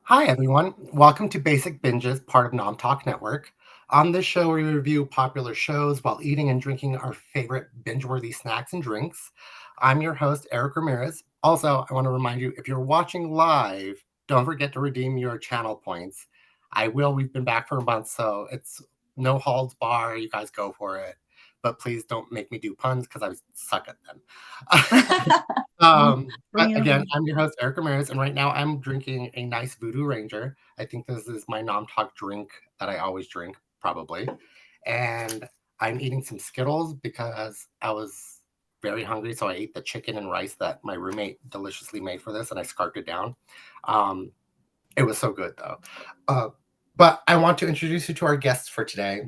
Hi, everyone. Welcome to Basic Binges, part of Nom Talk Network. On this show, we review popular shows while eating and drinking our favorite binge-worthy snacks and drinks. I'm your host, Erric Ramirez. Also, I want to remind you, if you're watching live, don't forget to redeem your channel points. We've been back for a month, so it's no holds bar. You guys go for it. But please don't make me do puns because I suck at them. Again, I'm your host, Erric Ramirez, and right now I'm drinking a nice Voodoo Ranger. I think this is my Nom Talk drink that I always drink, probably. And I'm eating some Skittles because I was very hungry, so I ate the chicken and rice that my roommate deliciously made for this, and I scarfed it down. It was so good, though. But I want to introduce you to our guests for today.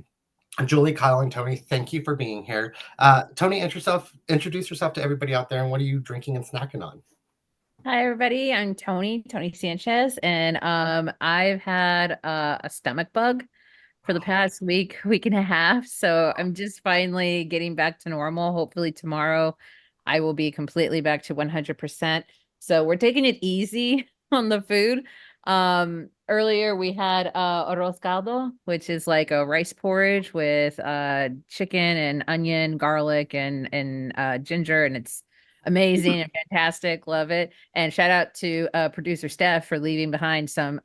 Julie, Kyle, and Toni, thank you for being here. Toni, introduce yourself to everybody out there, and what are you drinking and snacking on? Hi everybody, I'm Toni Sanchez, and I've had a stomach bug for the past week and a half, so I'm just finally getting back to normal. Hopefully tomorrow I will be completely back to 100%. So we're taking it easy on the food. Earlier we had arroz caldo, which is like a rice porridge with chicken and onion, garlic and ginger, and it's amazing and fantastic. Love it. And shout out to producer Steph for leaving behind some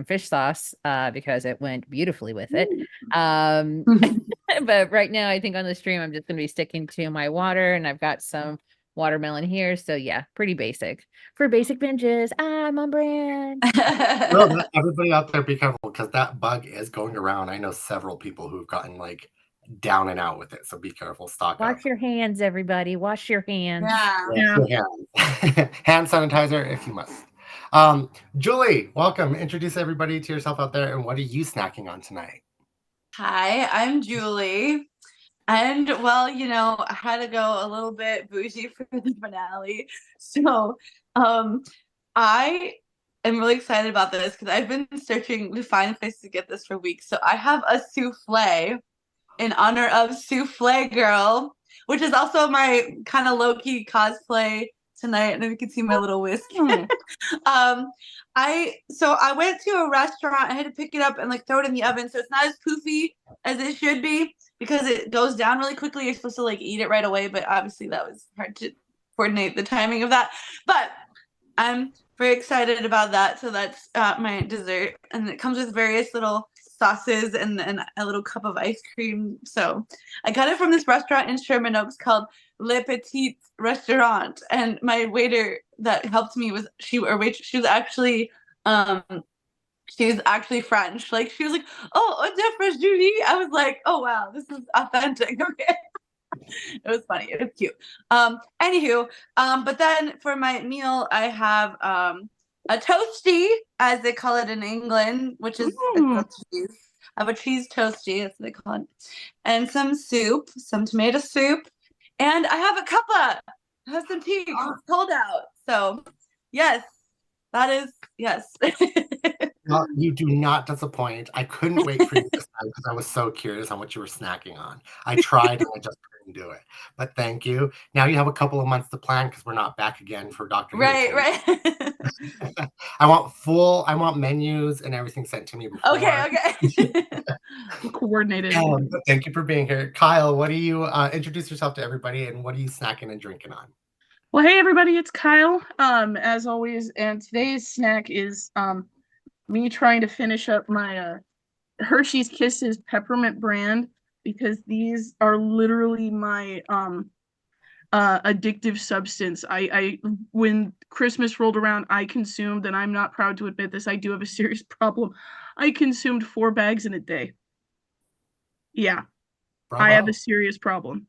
fish sauce because it went beautifully with it. But right now I think on the stream I'm just going to be sticking to my water, and I've got some watermelon here. So yeah, pretty basic. For basic binges, I'm on brand. Well, everybody out there, be careful because that bug is going around. I know several people who've gotten like down and out with it, so be careful. Stock up. Wash your hands, everybody. Wash your hands. Wash your hands. Hand sanitizer if you must. Julie, welcome. Introduce everybody to yourself out there, and what are you snacking on tonight? Hi, I'm Julie. And well, I had to go a little bit bougie for the finale. So, I am really excited about this because I've been searching to find a place to get this for weeks. So I have a souffle in honor of Souffle Girl, which is also my kind of low-key cosplay tonight. And you can see my little whisk. I went to a restaurant. I had to pick it up and like throw it in the oven, so it's not as poofy as it should be because it goes down really quickly. You're supposed to like eat it right away, but obviously that was hard to coordinate the timing of that. But I'm very excited about that. So that's my dessert, and it comes with various little sauces and a little cup of ice cream. So I got it from this restaurant in Sherman Oaks called Le Petit Restaurant, and my waiter that helped me was she was actually French. Like she was like, "Oh, un French Julie." I was like, "Oh wow, this is authentic." Okay. It was funny. It was cute. Anywho, but then for my meal, I have a toasty, as they call it in England, which is a cheese. I have a cheese toasty, that's what they call it, and some soup, some tomato soup, and I have a cuppa. I have some tea. It's cold out, so yes, that is yes. Well, you do not disappoint. I couldn't wait for you this time because I was so curious on what you were snacking on. I tried and I just couldn't do it. But thank you. Now you have a couple of months to plan because we're not back again for Doctor Who. Right. I want menus and everything sent to me before. Okay. Coordinated. But thank you for being here. Kyle, what do you introduce yourself to everybody, and what are you snacking and drinking on? Well, hey everybody, it's Kyle. As always, and today's snack is me trying to finish up my Hershey's Kisses peppermint brand, because these are literally my addictive substance. I when Christmas rolled around, I consumed, and I'm not proud to admit this, I do have a serious problem. I consumed 4 bags in a day. Yeah. Bravo. I have a serious problem.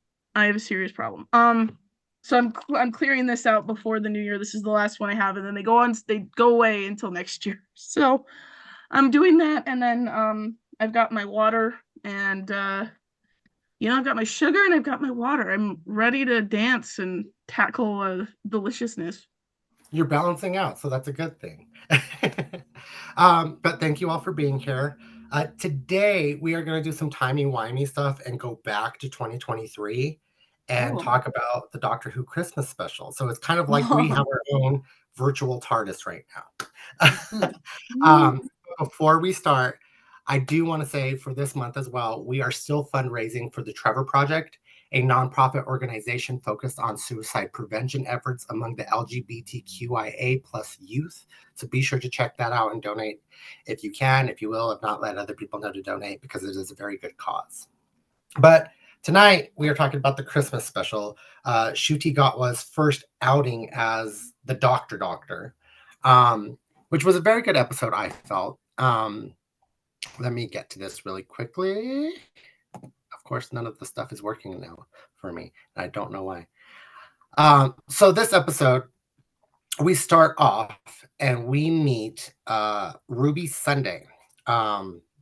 So I'm clearing this out before the new year. This is the last one I have, and then they go away until next year. So I'm doing that, and then I've got my water, and I've got my sugar and I've got my water. I'm ready to dance and tackle deliciousness. You're balancing out, so that's a good thing. But thank you all for being here. Today, we are going to do some timey-wimey stuff and go back to 2023 and talk about the Doctor Who Christmas special. So it's kind of like we have our own virtual TARDIS right now. Before we start, I do want to say for this month as well, we are still fundraising for the Trevor Project, a nonprofit organization focused on suicide prevention efforts among the LGBTQIA plus youth. So be sure to check that out and donate if you can, if you will. If not, let other people know to donate because it is a very good cause. But tonight we are talking about the Christmas special. Shuti Gatwa's first outing as the Doctor, which was a very good episode, I felt. Let me get to this really quickly. Of course, none of the stuff is working now for me. I don't know why. So this episode, we start off and we meet Ruby Sunday.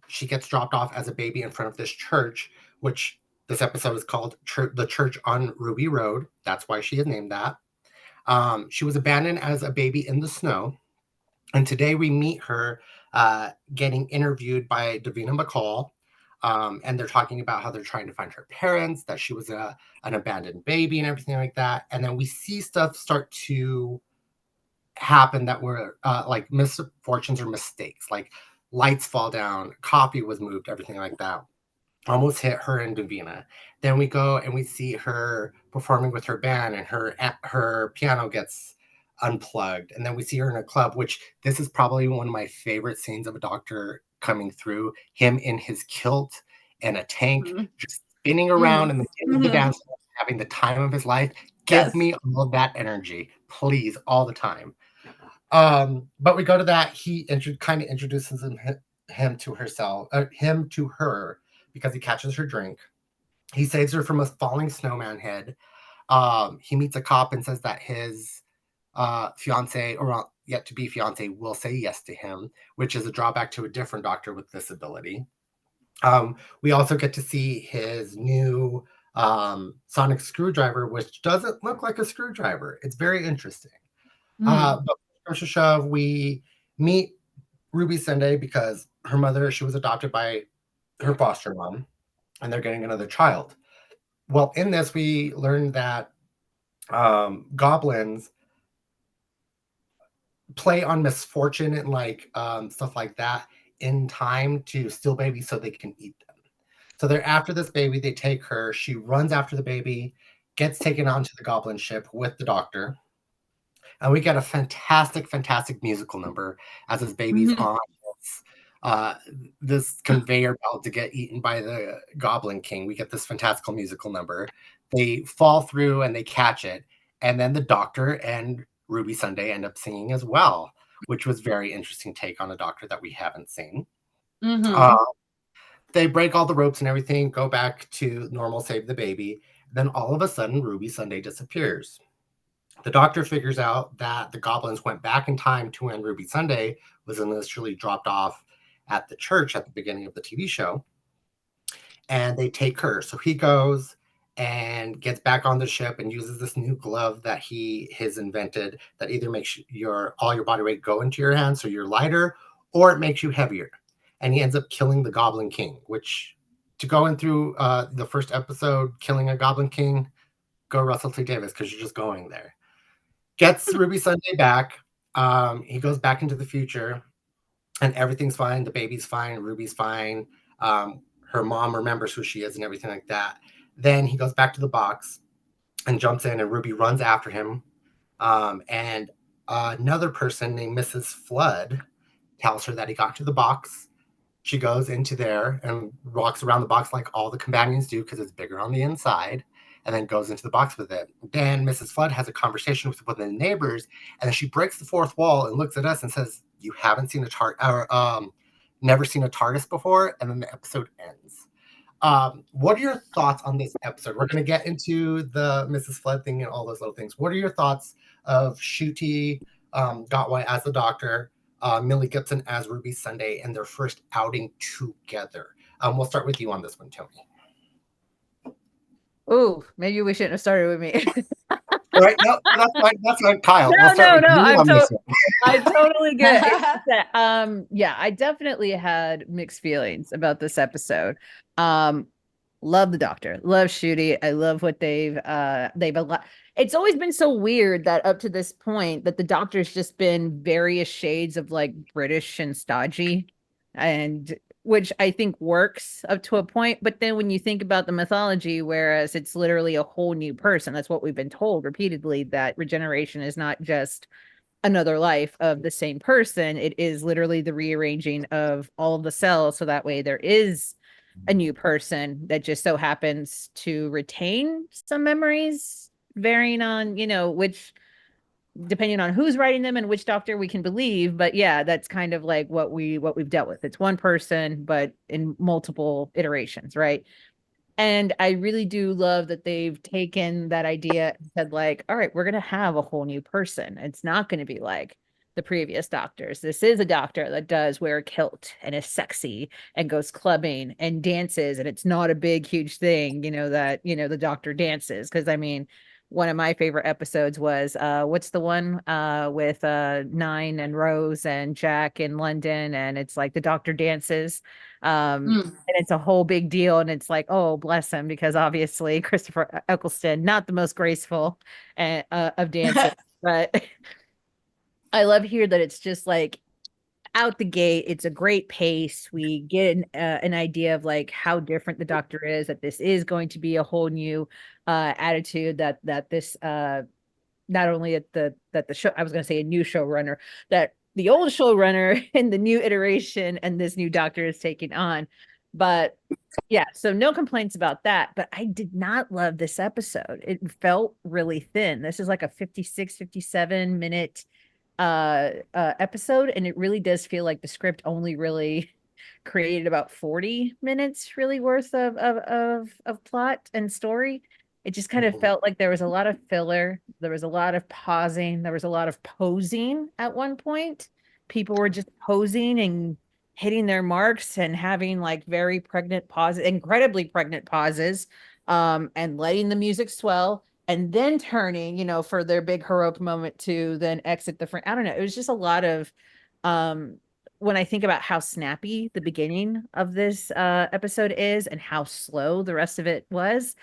She gets dropped off as a baby in front of this church, which this episode is called the Church on Ruby Road. That's why she is named that. She was abandoned as a baby in the snow. And today we meet her getting interviewed by Davina McCall. And they're talking about how they're trying to find her parents, that she was an abandoned baby and everything like that. And then we see stuff start to happen that were like misfortunes or mistakes, like lights fall down, coffee was moved, everything like that. Almost hit her and Davina. Then we go and we see her performing with her band, and her piano gets unplugged. And then we see her in a club, which this is probably one of my favorite scenes of a doctor coming through. Him in his kilt and a tank, just spinning around in the dance, having the time of his life. Give me all of that energy, please, all the time. But we go to that. He kind of introduces him to her because he catches her drink. He saves her from a falling snowman head. He meets a cop and says that his fiance, or yet to be fiance, will say yes to him, which is a drawback to a different doctor with disability. We also get to see his new sonic screwdriver, which doesn't look like a screwdriver. It's very interesting. But push to shove, we meet Ruby Sunday because her mother, she was adopted by her foster mom, and they're getting another child. Well, in this, we learned that goblins play on misfortune and like stuff like that in time to steal babies so they can eat them. So they're after this baby. They take her. She runs after the baby, gets taken onto the goblin ship with the doctor. And we get a fantastic, fantastic musical number as this baby's on this conveyor belt to get eaten by the Goblin King. We get this fantastical musical number. They fall through and they catch it. And then the doctor and Ruby Sunday end up singing as well, which was very interesting take on a doctor that we haven't seen. They break all the ropes and everything, go back to normal, save the baby. Then all of a sudden, Ruby Sunday disappears. The doctor figures out that the goblins went back in time to when Ruby Sunday was initially dropped off at the church at the beginning of the TV show. And they take her. So he goes and gets back on the ship and uses this new glove that he has invented that either makes all your body weight go into your hands so you're lighter, or it makes you heavier. And he ends up killing the Goblin King, which, to go in through the first episode, killing a Goblin King, go Russell T. Davies, because you're just going there. Gets Ruby Sunday back. He goes back into the future, and everything's fine. The baby's fine. Ruby's fine. Her mom remembers who she is and everything like that. Then he goes back to the box and jumps in, and Ruby runs after him. And another person named Mrs. Flood tells her that he got to the box. She goes into there and walks around the box like all the companions do because it's bigger on the inside, and then goes into the box with it. Then Mrs. Flood has a conversation with one of the neighbors, and then she breaks the fourth wall and looks at us and says, "You haven't seen never seen a TARDIS before," and then the episode ends. What are your thoughts on this episode? We're going to get into the Mrs. Flood thing and all those little things. What are your thoughts of Shuti Gatwa as the Doctor, Millie Gibson as Ruby Sunday, and their first outing together? We'll start with you on this one, Toni. Oh, maybe we shouldn't have started with me. Right? No, that's fine, Kyle. No, we'll I totally get it. Yeah, I definitely had mixed feelings about this episode. Love the Doctor. Love Shooty. I love what they've a lot. It's always been so weird that up to this point that the Doctor's just been various shades of like British and stodgy, and which I think works up to a point. But then when you think about the mythology, whereas it's literally a whole new person, that's what we've been told repeatedly, that regeneration is not just another life of the same person. It is literally the rearranging of all of the cells so that way there is a new person that just so happens to retain some memories, varying on, which, depending on who's writing them and which Doctor we can believe. But yeah, that's kind of like what we've dealt with. It's one person but in multiple iterations, right? And I really do love that they've taken that idea and said, like, all right, we're going to have a whole new person. It's not going to be like the previous doctors. This is a doctor that does wear a kilt and is sexy and goes clubbing and dances. And it's not a big, huge thing, that, the doctor dances. Cause I mean, one of my favorite episodes was what's the one with Nine and Rose and Jack in London, and it's like the doctor dances. And it's a whole big deal. And it's like, oh, bless him, because obviously Christopher Eccleston, not the most graceful of dancers, but I love here that it's just like out the gate, it's a great pace. We get an idea of like how different the Doctor is, that this is going to be a whole new attitude, that this not only that the show, I was going to say a new showrunner, that the old showrunner and the new iteration and this new Doctor is taking on. But yeah, so no complaints about that. But I did not love this episode. It felt really thin. This is like a 56, 57 minute episode, and it really does feel like the script only really created about 40 minutes really worth of plot and story. It just kind of felt like there was a lot of filler, there was a lot of pausing, there was a lot of posing at one point. People were just posing and hitting their marks and having like very pregnant pauses, incredibly pregnant pauses, and letting the music swell and then turning, for their big heroic moment to then exit the front. I don't know. It was just a lot of, when I think about how snappy the beginning of this episode is and how slow the rest of it was,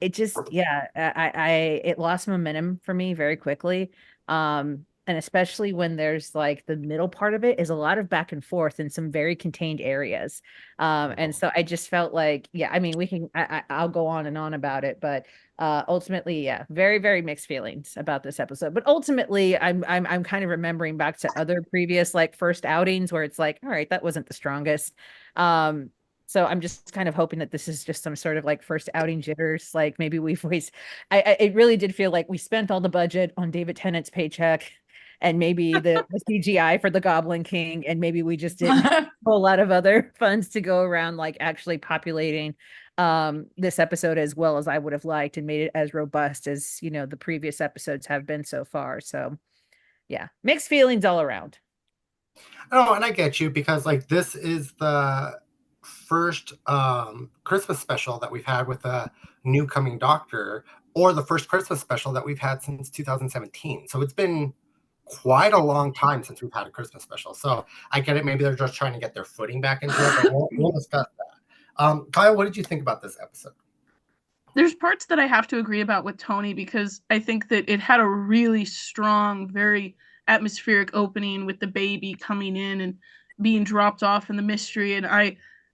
it just, yeah, it lost momentum for me very quickly. And especially when there's like the middle part of it is a lot of back and forth in some very contained areas. And so I just felt like, yeah, I mean, I'll go on and on about it, but ultimately, yeah, very, very mixed feelings about this episode. But ultimately, I'm kind of remembering back to other previous like first outings where it's like, all right, that wasn't the strongest. So I'm just kind of hoping that this is just some sort of like first outing jitters. Like maybe it really did feel like we spent all the budget on David Tennant's paycheck and maybe the CGI for the Goblin King, and maybe we just didn't have a whole lot of other funds to go around like actually populating this episode as well as I would have liked and made it as robust as the previous episodes have been so far. So yeah, mixed feelings all around. Oh, and I get you, because like this is the first Christmas special that we've had with a new coming Doctor, or the first Christmas special that we've had since 2017. So it's been quite a long time since we've had a Christmas special. So I get it. Maybe they're just trying to get their footing back into it, but we'll discuss that. Kyle, what did you think about this episode? There's parts that I have to agree about with Toni, because I think that it had a really strong, very atmospheric opening with the baby coming in and being dropped off in the mystery, and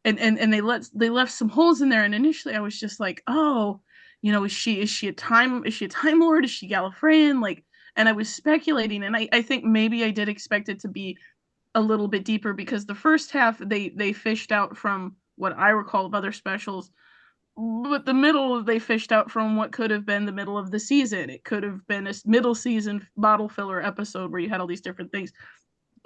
they left some holes in there. And initially I was just like, oh, is she a time lord? Is she Gallifreyan? Like, and I was speculating, and I think maybe I did expect it to be a little bit deeper, because the first half they fished out from what I recall of other specials, but the middle they fished out from what could have been the middle of the season. It could have been a middle season bottle filler episode where you had all these different things.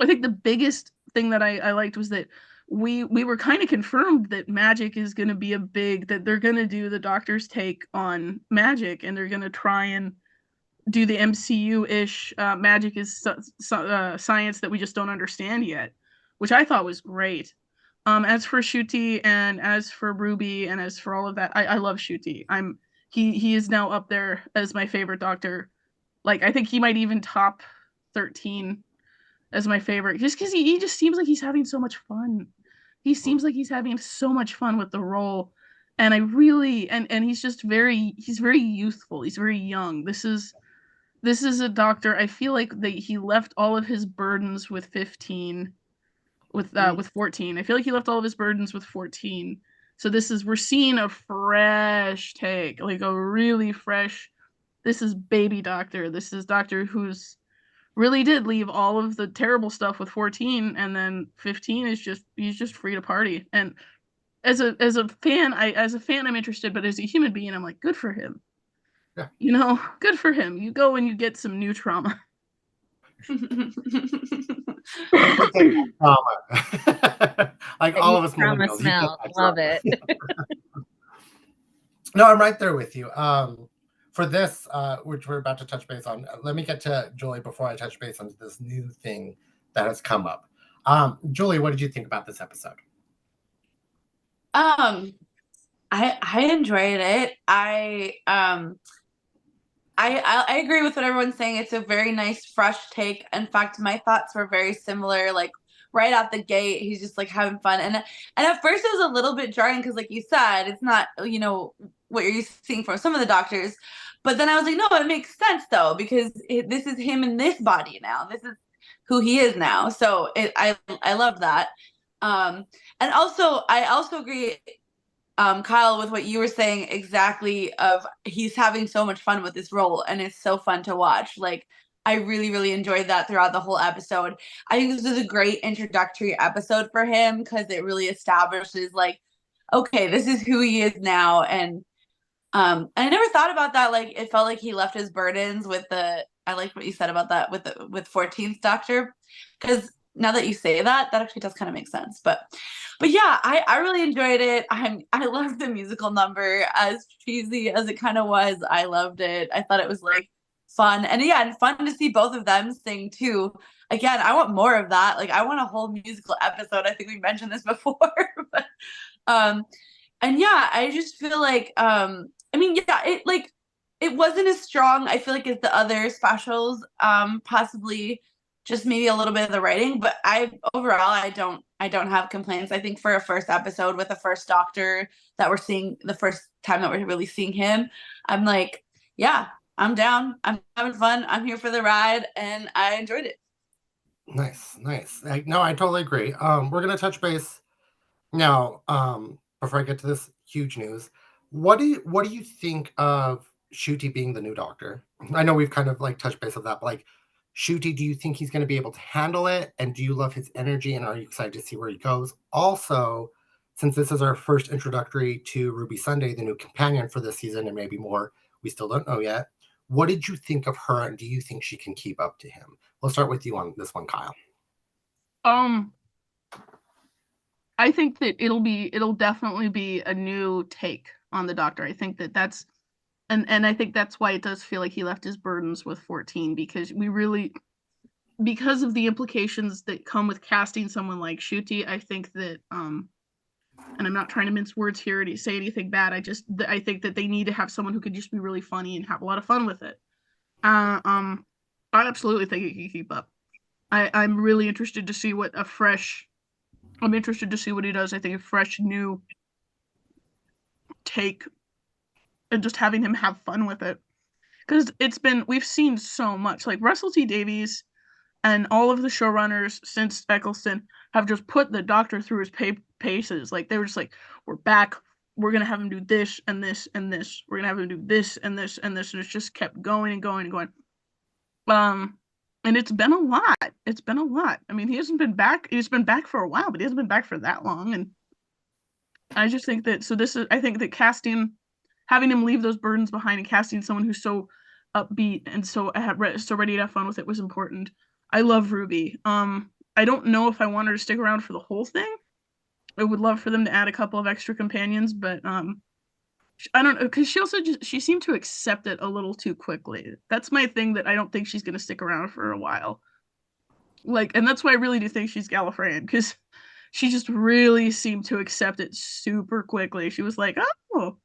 I think the biggest thing that I liked was that we were kind of confirmed that magic is going to be that they're going to do the Doctor's take on magic, and they're going to try and do the MCU-ish magic is science that we just don't understand yet, which I thought was great. As for Ncuti and as for Ruby and as for all of that, I love Ncuti. He is now up there as my favorite Doctor. Like, I think he might even top 13 as my favorite, just because he just seems like he's having so much fun. He seems like he's having so much fun with the role. And I really and he's very youthful. He's very young. This is a doctor. I feel like he left all of his burdens with 15 with 14. I feel like he left all of his burdens with 14. So we're seeing a fresh take, like a really fresh. This is baby doctor. This is doctor who's really did leave all of the terrible stuff with 14, and then 15 is he's just free to party. And as a fan, I'm interested, but as a human being, I'm like, good for him. Yeah. You know, good for him. You go and you get some new trauma. Like all of us Trauma millennials. smell. Love it. No, I'm right there with you. For this, which we're about to touch base on, let me get to Julie before I touch base on this new thing that has come up. Julie, what did you think about this episode? I enjoyed it. I agree with what everyone's saying. It's a very nice, fresh take. In fact, my thoughts were very similar. Like right out the gate, he's just like having fun. And at first, it was a little bit jarring because, like you said, it's not what you're seeing from some of the doctors. But then I was like, no, it makes sense though because this is him in this body now. This is who he is now. So I love that. And also, I also agree. Kyle, with what you were saying exactly of he's having so much fun with this role and it's so fun to watch. Like I really, really enjoyed that throughout the whole episode. I think this is a great introductory episode for him because it really establishes like, okay, this is who he is now. And I never thought about that. Like it felt like he left his burdens with I like what you said about that with 14th Doctor. Because now that you say that actually does kind of make sense. But yeah, I really enjoyed it. I loved the musical number, as cheesy as it kind of was. I loved it. I thought it was like fun and fun to see both of them sing too. Again, I want more of that. Like I want a whole musical episode. I think we mentioned this before. But and yeah, I just feel like it wasn't as strong, I feel like, as the other specials. Possibly just maybe a little bit of the writing, but I don't have complaints. I think for a first episode with a first Doctor that we're seeing the first time that we're really seeing him, I'm like, yeah, I'm down. I'm having fun. I'm here for the ride, and I enjoyed it. Nice. No, I totally agree. We're gonna touch base now. Before I get to this huge news, what do you think of Ncuti being the new Doctor? I know we've kind of like touched base on that, but like Ncuti, do you think he's going to be able to handle it? And do you love his energy? And are you excited to see where he goes? Also, since this is our first introductory to Ruby Sunday, the new companion for this season, and maybe more, we still don't know yet. What did you think of her, and do you think she can keep up to him? We'll start with you on this one, Kyle. I think that it'll definitely be a new take on the Doctor. I think that's and I think that's why it does feel like he left his burdens with 14, because because of the implications that come with casting someone like Ncuti. I think that and I'm not trying to mince words here to say anything bad. I think that they need to have someone who could just be really funny and have a lot of fun with it. I absolutely think he can keep up. I'm really interested to see I'm interested to see what he does. I think a fresh new take and just having him have fun with it. Because we've seen so much. Like Russell T Davies and all of the showrunners since Eccleston have just put the Doctor through his paces. Like they were just like, we're back. We're going to have him do this and this and this. We're going to have him do this and this and this. And it's just kept going and going and going. And it's been a lot. I mean, he's been back for a while, but he hasn't been back for that long. And I just think that, I think that having him leave those burdens behind and casting someone who's so upbeat and so ready to have fun with it was important. I love Ruby. I don't know if I want her to stick around for the whole thing. I would love for them to add a couple of extra companions, but I don't know, because she seemed to accept it a little too quickly. That's my thing, that I don't think she's going to stick around for a while. Like, and that's why I really do think she's Gallifreyan, because she just really seemed to accept it super quickly. She was like, oh,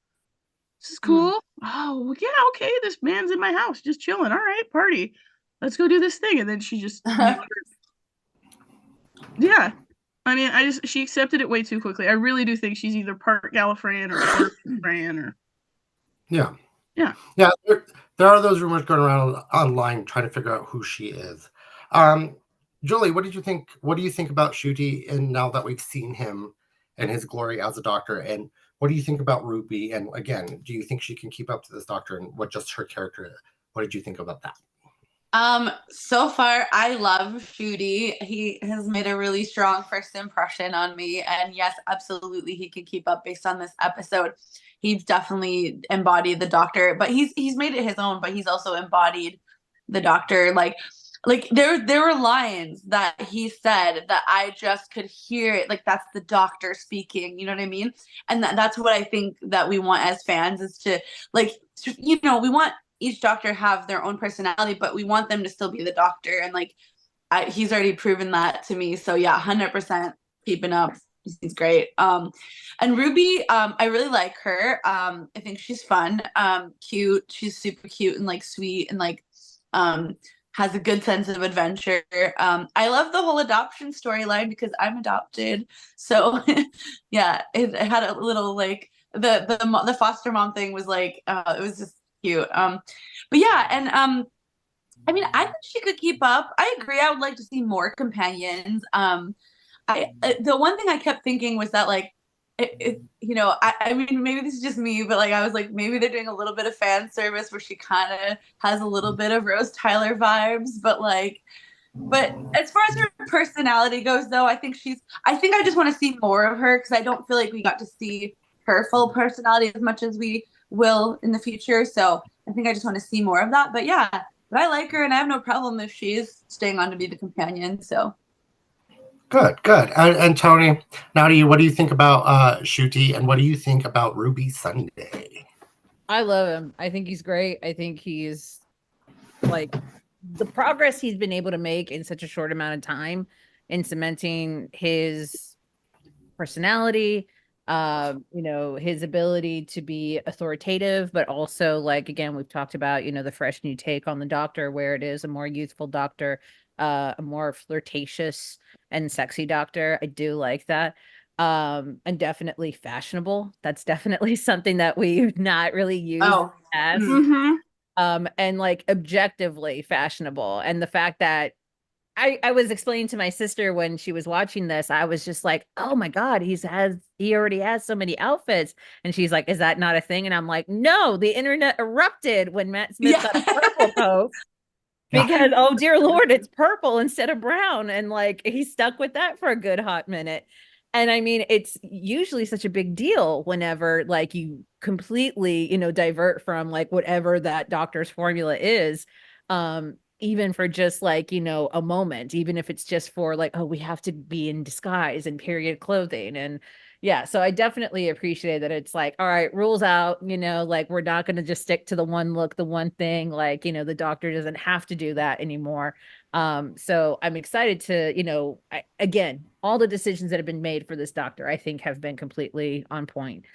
this is cool. Oh, well, yeah, okay, this man's in my house just chilling. All right, party. Let's go do this thing. And then she just yeah. I mean, she accepted it way too quickly. I really do think she's either part Gallifreyan or part Fran or. Yeah. Yeah. Yeah. There are those rumors going around online trying to figure out who she is. Julie, what did you think? What do you think about Ncuti, and now that we've seen him and his glory as a doctor? And what do you think about Ruby? And again, do you think she can keep up to this doctor? And what just her character is? What did you think about that? So far I love Ncuti. He has made a really strong first impression on me, and yes, absolutely he can keep up based on this episode. He's definitely embodied the doctor, but he's made it his own, but he's also embodied the doctor. Like there were lines that he said that I just could hear it, like that's the doctor speaking, you know what I mean? And that's what I think that we want as fans, is to, like, we want each doctor have their own personality, but we want them to still be the doctor. And like, he's already proven that to me. So yeah, 100% keeping up. He's great. And Ruby, I really like her. I think she's fun, cute. She's super cute and like sweet and like, has a good sense of adventure. I love the whole adoption storyline because I'm adopted. So yeah, it had a little like the foster mom thing was like, it was just cute. But yeah, and I mean, I think she could keep up. I agree. I would like to see more companions. The one thing I kept thinking was that like, I mean, maybe this is just me, but like I was like, maybe they're doing a little bit of fan service where she kind of has a little bit of Rose Tyler vibes, but as far as her personality goes, though, I think I just want to see more of her, because I don't feel like we got to see her full personality as much as we will in the future. So I think I just want to see more of that. But yeah, but I like her, and I have no problem if she is staying on to be the companion. So. Good. And Toni, now to you. What do you think about Ncuti, and what do you think about Ruby Sunday? I love him. I think he's great. I think he's like the progress he's been able to make in such a short amount of time in cementing his personality, his ability to be authoritative, but also like, again, we've talked about, the fresh new take on the doctor, where it is a more youthful doctor, a more flirtatious and sexy doctor. I do like that. And definitely fashionable. That's definitely something that we've not really used in the past. And like objectively fashionable. And the fact that I was explaining to my sister when she was watching this, I was just like, oh my God, he already has so many outfits. And she's like, is that not a thing? And I'm like, no, the internet erupted when Matt Smith got a purple post. Because, oh dear Lord, it's purple instead of brown. And like, he stuck with that for a good hot minute. And I mean, it's usually such a big deal whenever like you completely, divert from like whatever that doctor's formula is. Even for just like, a moment, even if it's just for like, oh, we have to be in disguise and period clothing. And yeah, so I definitely appreciate that. It's like, all right, rules out, like we're not going to just stick to the one look, the one thing, like, the doctor doesn't have to do that anymore. So I'm excited to, again, all the decisions that have been made for this doctor, I think have been completely on point.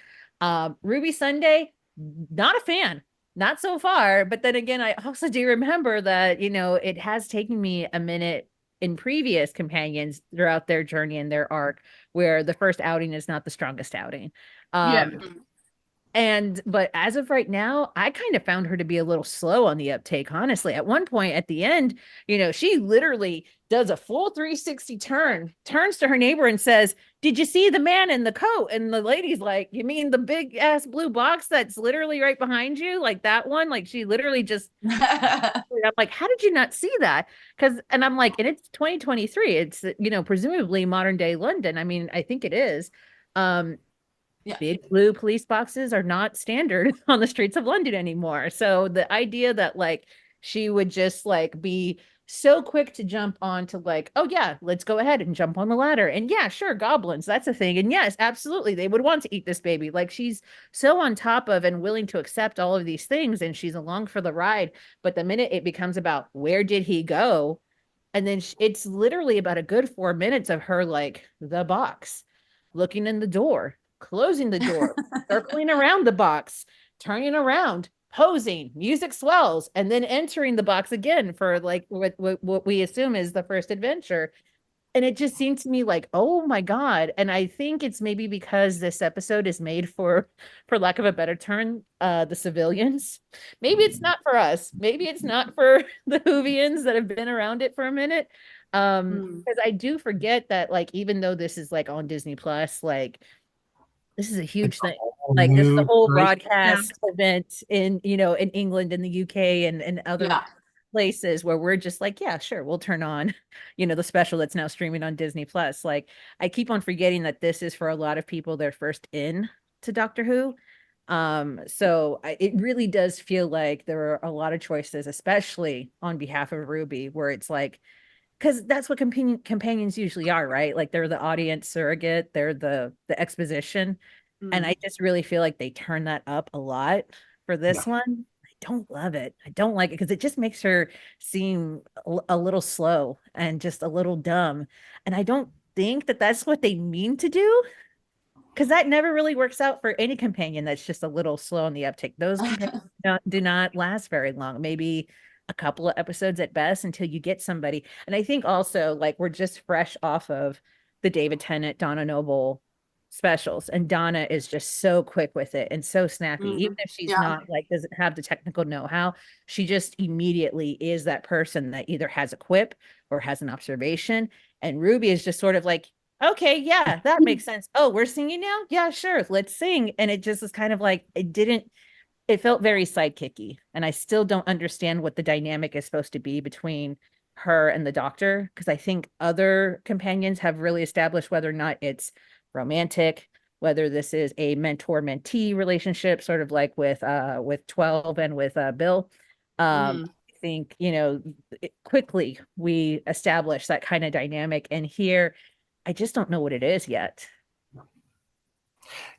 Ruby Sunday, not a fan. Not so far, but then again, I also do remember that, it has taken me a minute in previous companions throughout their journey and their arc, where the first outing is not the strongest outing. But as of right now, I kind of found her to be a little slow on the uptake, honestly. At one point at the end, she literally does a full 360 turns to her neighbor and says, did you see the man in the coat? And the lady's like, you mean the big ass blue box that's literally right behind you? Like that one? Like she literally just, I'm like, how did you not see that? And I'm like, and it's 2023. It's, presumably modern day London. I mean, I think it is. Yeah. Big blue police boxes are not standard on the streets of London anymore. So the idea that like she would just like be so quick to jump on to like, oh yeah, let's go ahead and jump on the ladder. And yeah, sure, goblins, that's a thing. And yes, absolutely, they would want to eat this baby. Like she's so on top of and willing to accept all of these things, and she's along for the ride. But the minute it becomes about where did he go, and then it's literally about a good 4 minutes of her like the box, looking in the door, closing the door, circling around the box, turning around, posing, music swells, and then entering the box again for like what we assume is the first adventure. And it just seemed to me like, oh my God. And I think it's maybe because this episode is made for lack of a better term, the civilians. Maybe it's not for us. Maybe it's not for the Whovians that have been around it for a minute. Because I do forget that, like, even though this is like on Disney Plus, like this is a It's huge a thing. whole Like this is a new whole generation. broadcast event in, in England and the UK and other Yeah. places where we're just like, yeah, sure, we'll turn on, the special that's now streaming on Disney Plus. Like I keep on forgetting that this is for a lot of people their first in to Doctor Who. So it really does feel like there are a lot of choices, especially on behalf of Ruby, where it's like, because that's what companions usually are, right? Like they're the audience surrogate, they're the exposition. And I just really feel like they turn that up a lot for Yeah. this one. I don't love it. I don't like it because it just makes her seem a little slow and just a little dumb. And I don't think that that's what they mean to do, because that never really works out for any companion that's just a little slow on the uptake. Those companions do not last very long, maybe a couple of episodes at best until you get somebody. And I think also, like, we're just fresh off of the David Tennant, Donna Noble specials, and Donna is just so quick with it and so snappy. Even if she's Yeah. not, like, doesn't have the technical know-how, she just immediately is that person that either has a quip or has an observation. And Ruby is just sort of like, okay, yeah, that makes sense. Oh, we're singing now? Yeah, sure, let's sing. And it just was kind of like, it felt very sidekicky. And I still don't understand what the dynamic is supposed to be between her and the doctor, because I think other companions have really established whether or not it's romantic, whether this is a mentor-mentee relationship, sort of like with 12 and with Bill. I think, quickly we establish that kind of dynamic. And here, I just don't know what it is yet.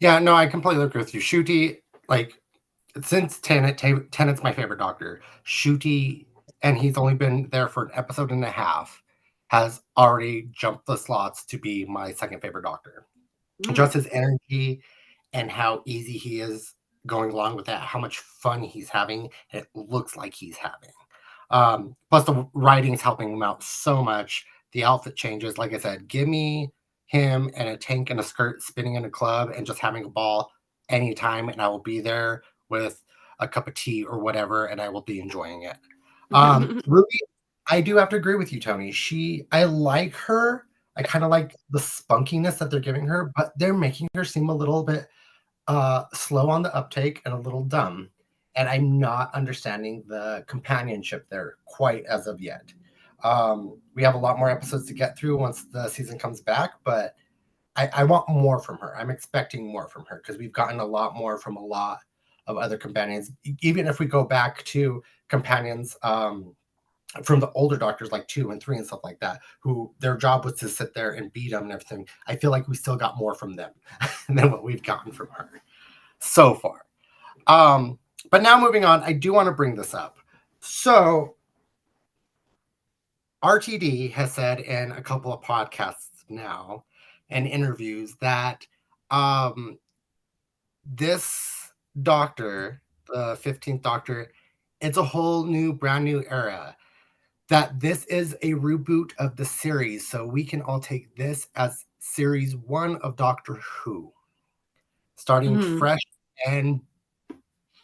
Yeah, no, I completely agree with you. Shooty, like, since Tennant's my favorite doctor. Shooty, and he's only been there for an episode and a half, has already jumped the slots to be my second favorite doctor. Just his energy and how easy he is going along with that, how much fun he's having, it looks like he's having. Plus, the writing's helping him out so much. The outfit changes. Like I said, give me him and a tank and a skirt spinning in a club and just having a ball anytime, and I will be there with a cup of tea or whatever, and I will be enjoying it. Ruby, I do have to agree with you, Toni. I like her. I kind of like the spunkiness that they're giving her, but they're making her seem a little bit slow on the uptake and a little dumb. And I'm not understanding the companionship there quite as of yet. We have a lot more episodes to get through once the season comes back, but I want more from her. I'm expecting more from her because we've gotten a lot more from a lot of other companions. Even if we go back to companions from the older doctors like 2 and 3 and stuff like that, who their job was to sit there and beat them and everything, I feel like we still got more from them than what we've gotten from her so far. But now moving on, I do want to bring this up. So RTD has said in a couple of podcasts now and interviews that this doctor, the 15th doctor, it's a whole new, brand new era. That this is a reboot of the series, so we can all take this as series 1 of Doctor Who, starting fresh and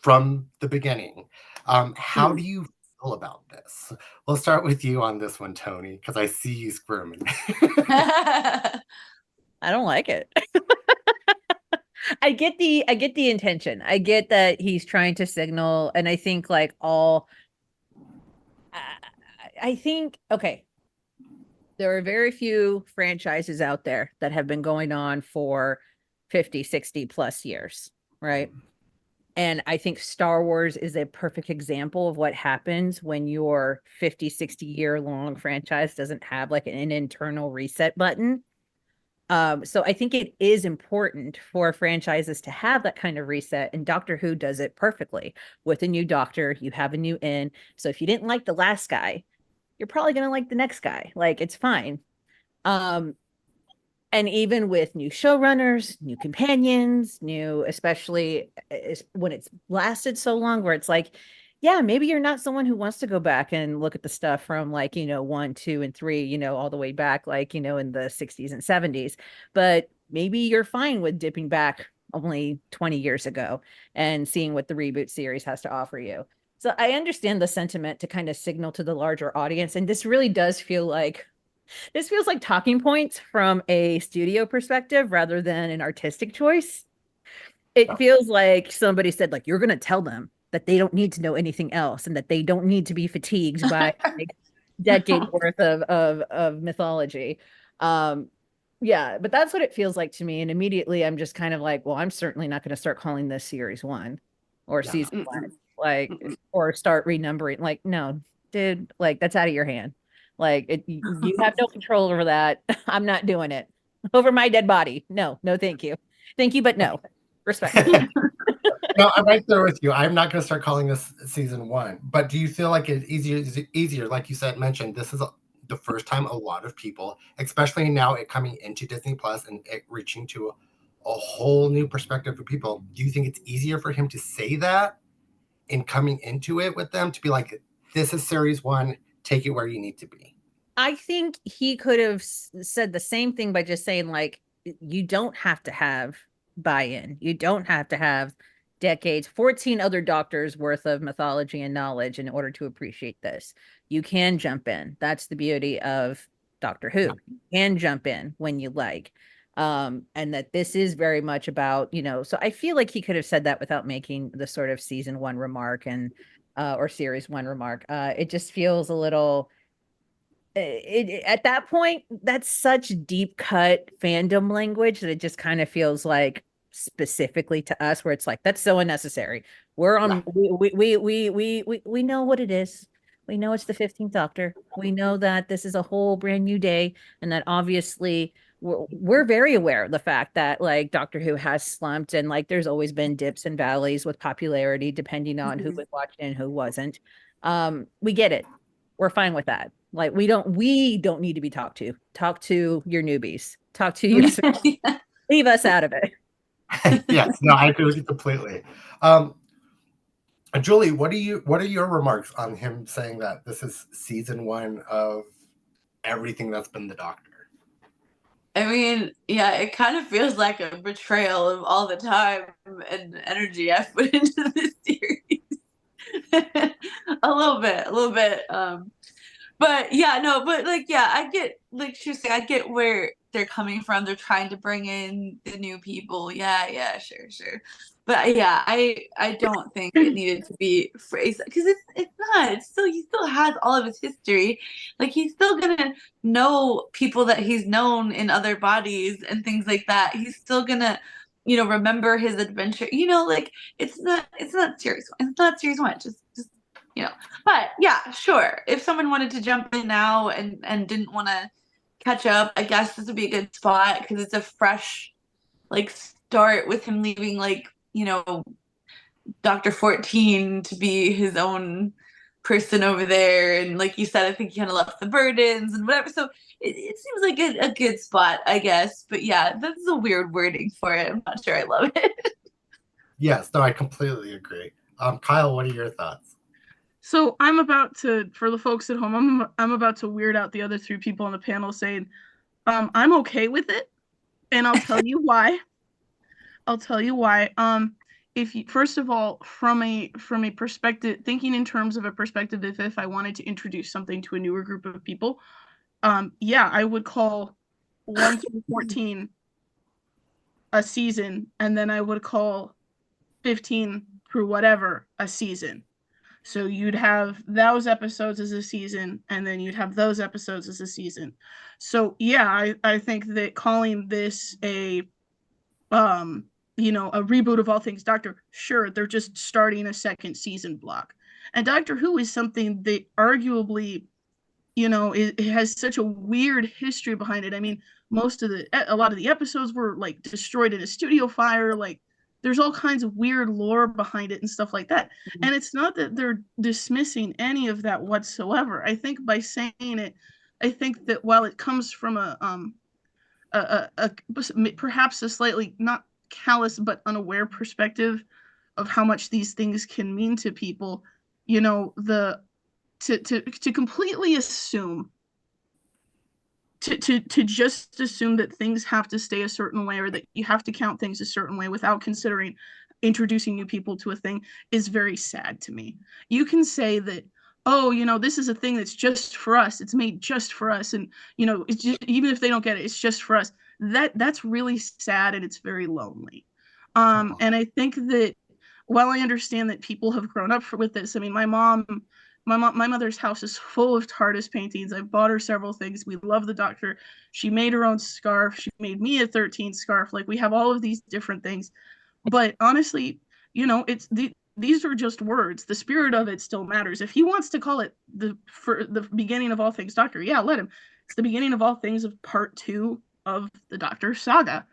from the beginning. How do you feel about this? We'll start with you on this one, Toni, because I see you squirming. I don't like it. I get the intention. I get that he's trying to signal, and I think like I think, okay, there are very few franchises out there that have been going on for 50, 60 plus years, right? And I think Star Wars is a perfect example of what happens when your 50, 60-year long franchise doesn't have like an internal reset button. So I think it is important for franchises to have that kind of reset, and Doctor Who does it perfectly. With a new doctor, you have a new in. So if you didn't like the last guy, you're probably going to like the next guy. Like, it's fine. And even with new showrunners, new companions, especially when it's lasted so long, where it's like, yeah, maybe you're not someone who wants to go back and look at the stuff from like, 1, 2, and 3, all the way back, like, in the 60s and 70s. But maybe you're fine with dipping back only 20 years ago and seeing what the reboot series has to offer you. So I understand the sentiment to kind of signal to the larger audience. And this feels like talking points from a studio perspective rather than an artistic choice. It feels like somebody said, like, you're going to tell them that they don't need to know anything else and that they don't need to be fatigued by like decades worth of mythology. Um, yeah, but that's what it feels like to me. And immediately I'm just kind of like, well, I'm certainly not going to start calling this series 1 or Yeah. season 1, like, or start renumbering. Like, no, dude, like that's out of your hand. Like you have no control over that. I'm not doing it over my dead body. No, no, thank you. Thank you, but no. Respectfully. No, I'm right there with you. I'm not going to start calling this season 1. But do you feel like it's easier? Like you said, mentioned, this is the first time a lot of people, especially now it coming into Disney Plus and it reaching to a whole new perspective for people. Do you think it's easier for him to say that in coming into it with them to be like, this is series 1, take it where you need to be? I think he could have said the same thing by just saying, like, you don't have to have buy-in. You don't have to have decades, 14 other doctors worth of mythology and knowledge in order to appreciate this. You can jump in. That's the beauty of Doctor Who. Yeah. You can jump in when you like. And that this is very much about, so I feel like he could have said that without making the sort of season 1 remark and or series 1 remark. It just feels a little at that point, that's such deep cut fandom language that it just kind of feels like specifically to us, where it's like that's so unnecessary. We're on. We know what it is. We know it's the 15th Doctor. We know that this is a whole brand new day, and that obviously we're very aware of the fact that like Doctor Who has slumped, and like there's always been dips and valleys with popularity depending on who was watching and who wasn't. We get it. We're fine with that. Like we don't need to be talked to. Talk to your newbies. Talk to your leave us out of it. Yes, no, I agree with you completely. Julie, what are your remarks on him saying that this is season 1 of everything that's been the Doctor? I mean, yeah, it kind of feels like a betrayal of all the time and energy I've put into this series. A little bit. But yeah, no, but like, yeah, I get, like she was saying, I get where they're coming from. They're trying to bring in the new people. Yeah, sure. But yeah, I don't think it needed to be phrased because it's not. It's still he still has all of his history. Like he's still gonna know people that he's known in other bodies and things like that. He's still gonna, remember his adventure. Like it's not series one. It's not series 1. Just but yeah, sure. If someone wanted to jump in now and didn't want to catch up, I guess this would be a good spot because it's a fresh like start with him leaving like Dr. 14 to be his own person over there, and like you said, I think he kind of left the burdens and whatever. So it seems like a good spot, I guess. But yeah, that's a weird wording for it. I'm not sure I love it. Yes, no, I completely agree. Kyle, what are your thoughts? So I'm about to, for the folks at home, I'm about to weird out the other 3 people on the panel saying, I'm okay with it, and I'll tell you why. If you, first of all, from a perspective, thinking in terms of a perspective, if I wanted to introduce something to a newer group of people, yeah, I would call 1 through 14 a season, and then I would call 15 through whatever a season. So you'd have those episodes as a season, and then you'd have those episodes as a season. So yeah, I think that calling this a a reboot of all things Doctor, sure, they're just starting a second season block. And Doctor Who is something that arguably, it has such a weird history behind it. I mean, a lot of the episodes were like destroyed in a studio fire. Like there's all kinds of weird lore behind it and stuff like that. Mm-hmm. And it's not that they're dismissing any of that whatsoever. I think by saying it, I think that while it comes from perhaps a slightly not callous but unaware perspective of how much these things can mean to people, you know, to completely assume, to just assume that things have to stay a certain way, or that you have to count things a certain way without considering introducing new people to a thing, is very sad to me. You can say that, oh, you know, this is a thing that's just for us, it's made just for us, and you know, it's just, even if they don't get it, it's just for us. That's really sad, and it's very lonely. And I think that while I understand that people have grown up with this, I mean, my mother's house is full of TARDIS paintings. I've bought her several things. We love the Doctor. She made her own scarf. She made me a 13 scarf. Like, we have all of these different things. But honestly, you know, these are just words. The spirit of it still matters. If he wants to call it for the beginning of all things Doctor, yeah, let him. It's the beginning of all things of part 2 of the Doctor saga.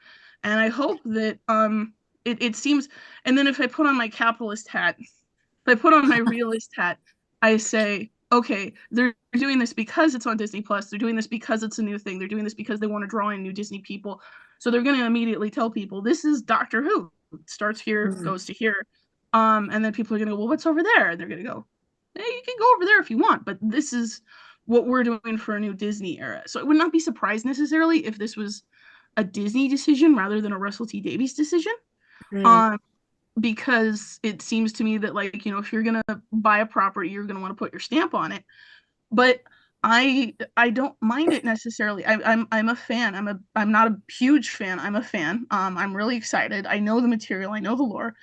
And I hope that it seems, and then if I put on my capitalist hat, if I put on my realist hat, I say, okay, they're doing this because it's on Disney Plus. They're doing this because it's a new thing. They're doing this because they want to draw in new Disney people. So they're going to immediately tell people, this is Doctor Who. It starts here, goes to here. And then people are going to go, well, what's over there? And they're going to go, hey, you can go over there if you want, but this is what we're doing for a new Disney era. So I would not be surprised necessarily if this was a Disney decision rather than a Russell T Davies decision. Because it seems to me that, like, you know, if you're gonna buy a property, you're gonna want to put your stamp on it. But I don't mind it necessarily. I'm a fan. I'm not a huge fan. I'm a fan. I'm really excited. I know the material. I know the lore.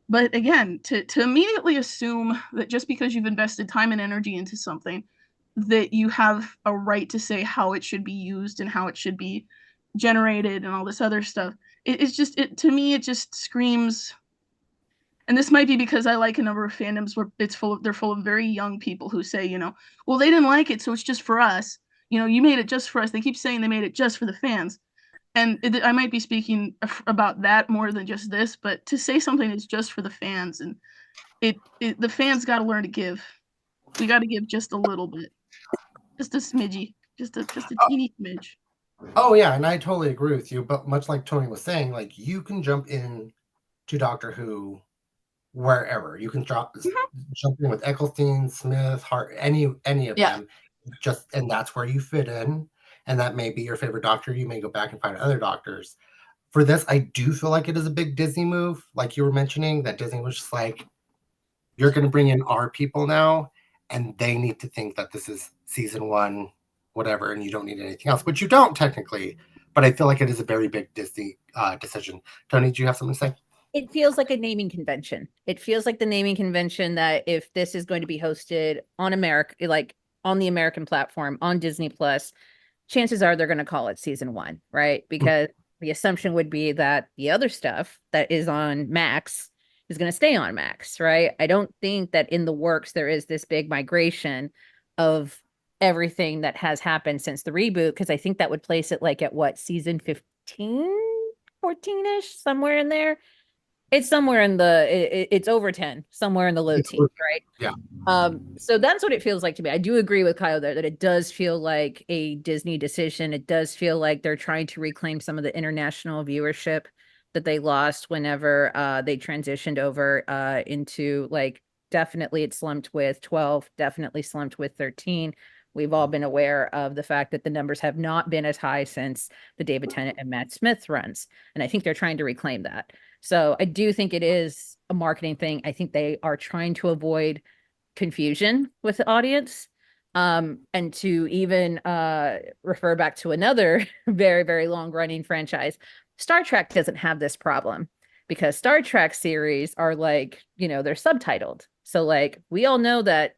But again, to immediately assume that just because you've invested time and energy into something, that you have a right to say how it should be used and how it should be generated and all this other stuff. It's just, to me, it just screams. And this might be because I like a number of fandoms where they're full of very young people who say, you know, well, they didn't like it, so it's just for us. You know, you made it just for us. They keep saying they made it just for the fans. And I might be speaking about that more than just this, but to say something is just for the fans, and the fans got to learn to give. We got to give just a little bit, just a smidgy, just a teeny smidge. Oh yeah, and I totally agree with you. But much like Toni was saying, like, you can jump in to Doctor Who wherever. You can jump in with Eccleston, Smith, Hart, any of them. And that's where you fit in. And that may be your favorite Doctor. You may go back and find other Doctors. For this, I do feel like it is a big Disney move. Like you were mentioning, that Disney was just like, you're going to bring in our people now, and they need to think that this is season 1, whatever, and you don't need anything else, which you don't technically. But I feel like it is a very big Disney decision. Toni, do you have something to say? It feels like a naming convention. It feels like the naming convention that if this is going to be hosted on America, like on the American platform, on Disney Plus, chances are they're going to call it season 1, right? Because the assumption would be that the other stuff that is on Max is going to stay on Max, right? I don't think that in the works there is this big migration of everything that has happened since the reboot, because I think that would place it like at what, season 15, 14-ish, somewhere in there. It's somewhere in it's over 10, somewhere in the low teens, right? Yeah. So that's what it feels like to me. I do agree with Kyle there that it does feel like a Disney decision. It does feel like they're trying to reclaim some of the international viewership that they lost whenever they transitioned over into, like, definitely it slumped with 12, definitely slumped with 13. We've all been aware of the fact that the numbers have not been as high since the David Tennant and Matt Smith runs. And I think they're trying to reclaim that. So I do think it is a marketing thing. I think they are trying to avoid confusion with the audience. And to even refer back to another very, very long running franchise, Star Trek doesn't have this problem, because Star Trek series are, like, you know, they're subtitled. So, like, we all know that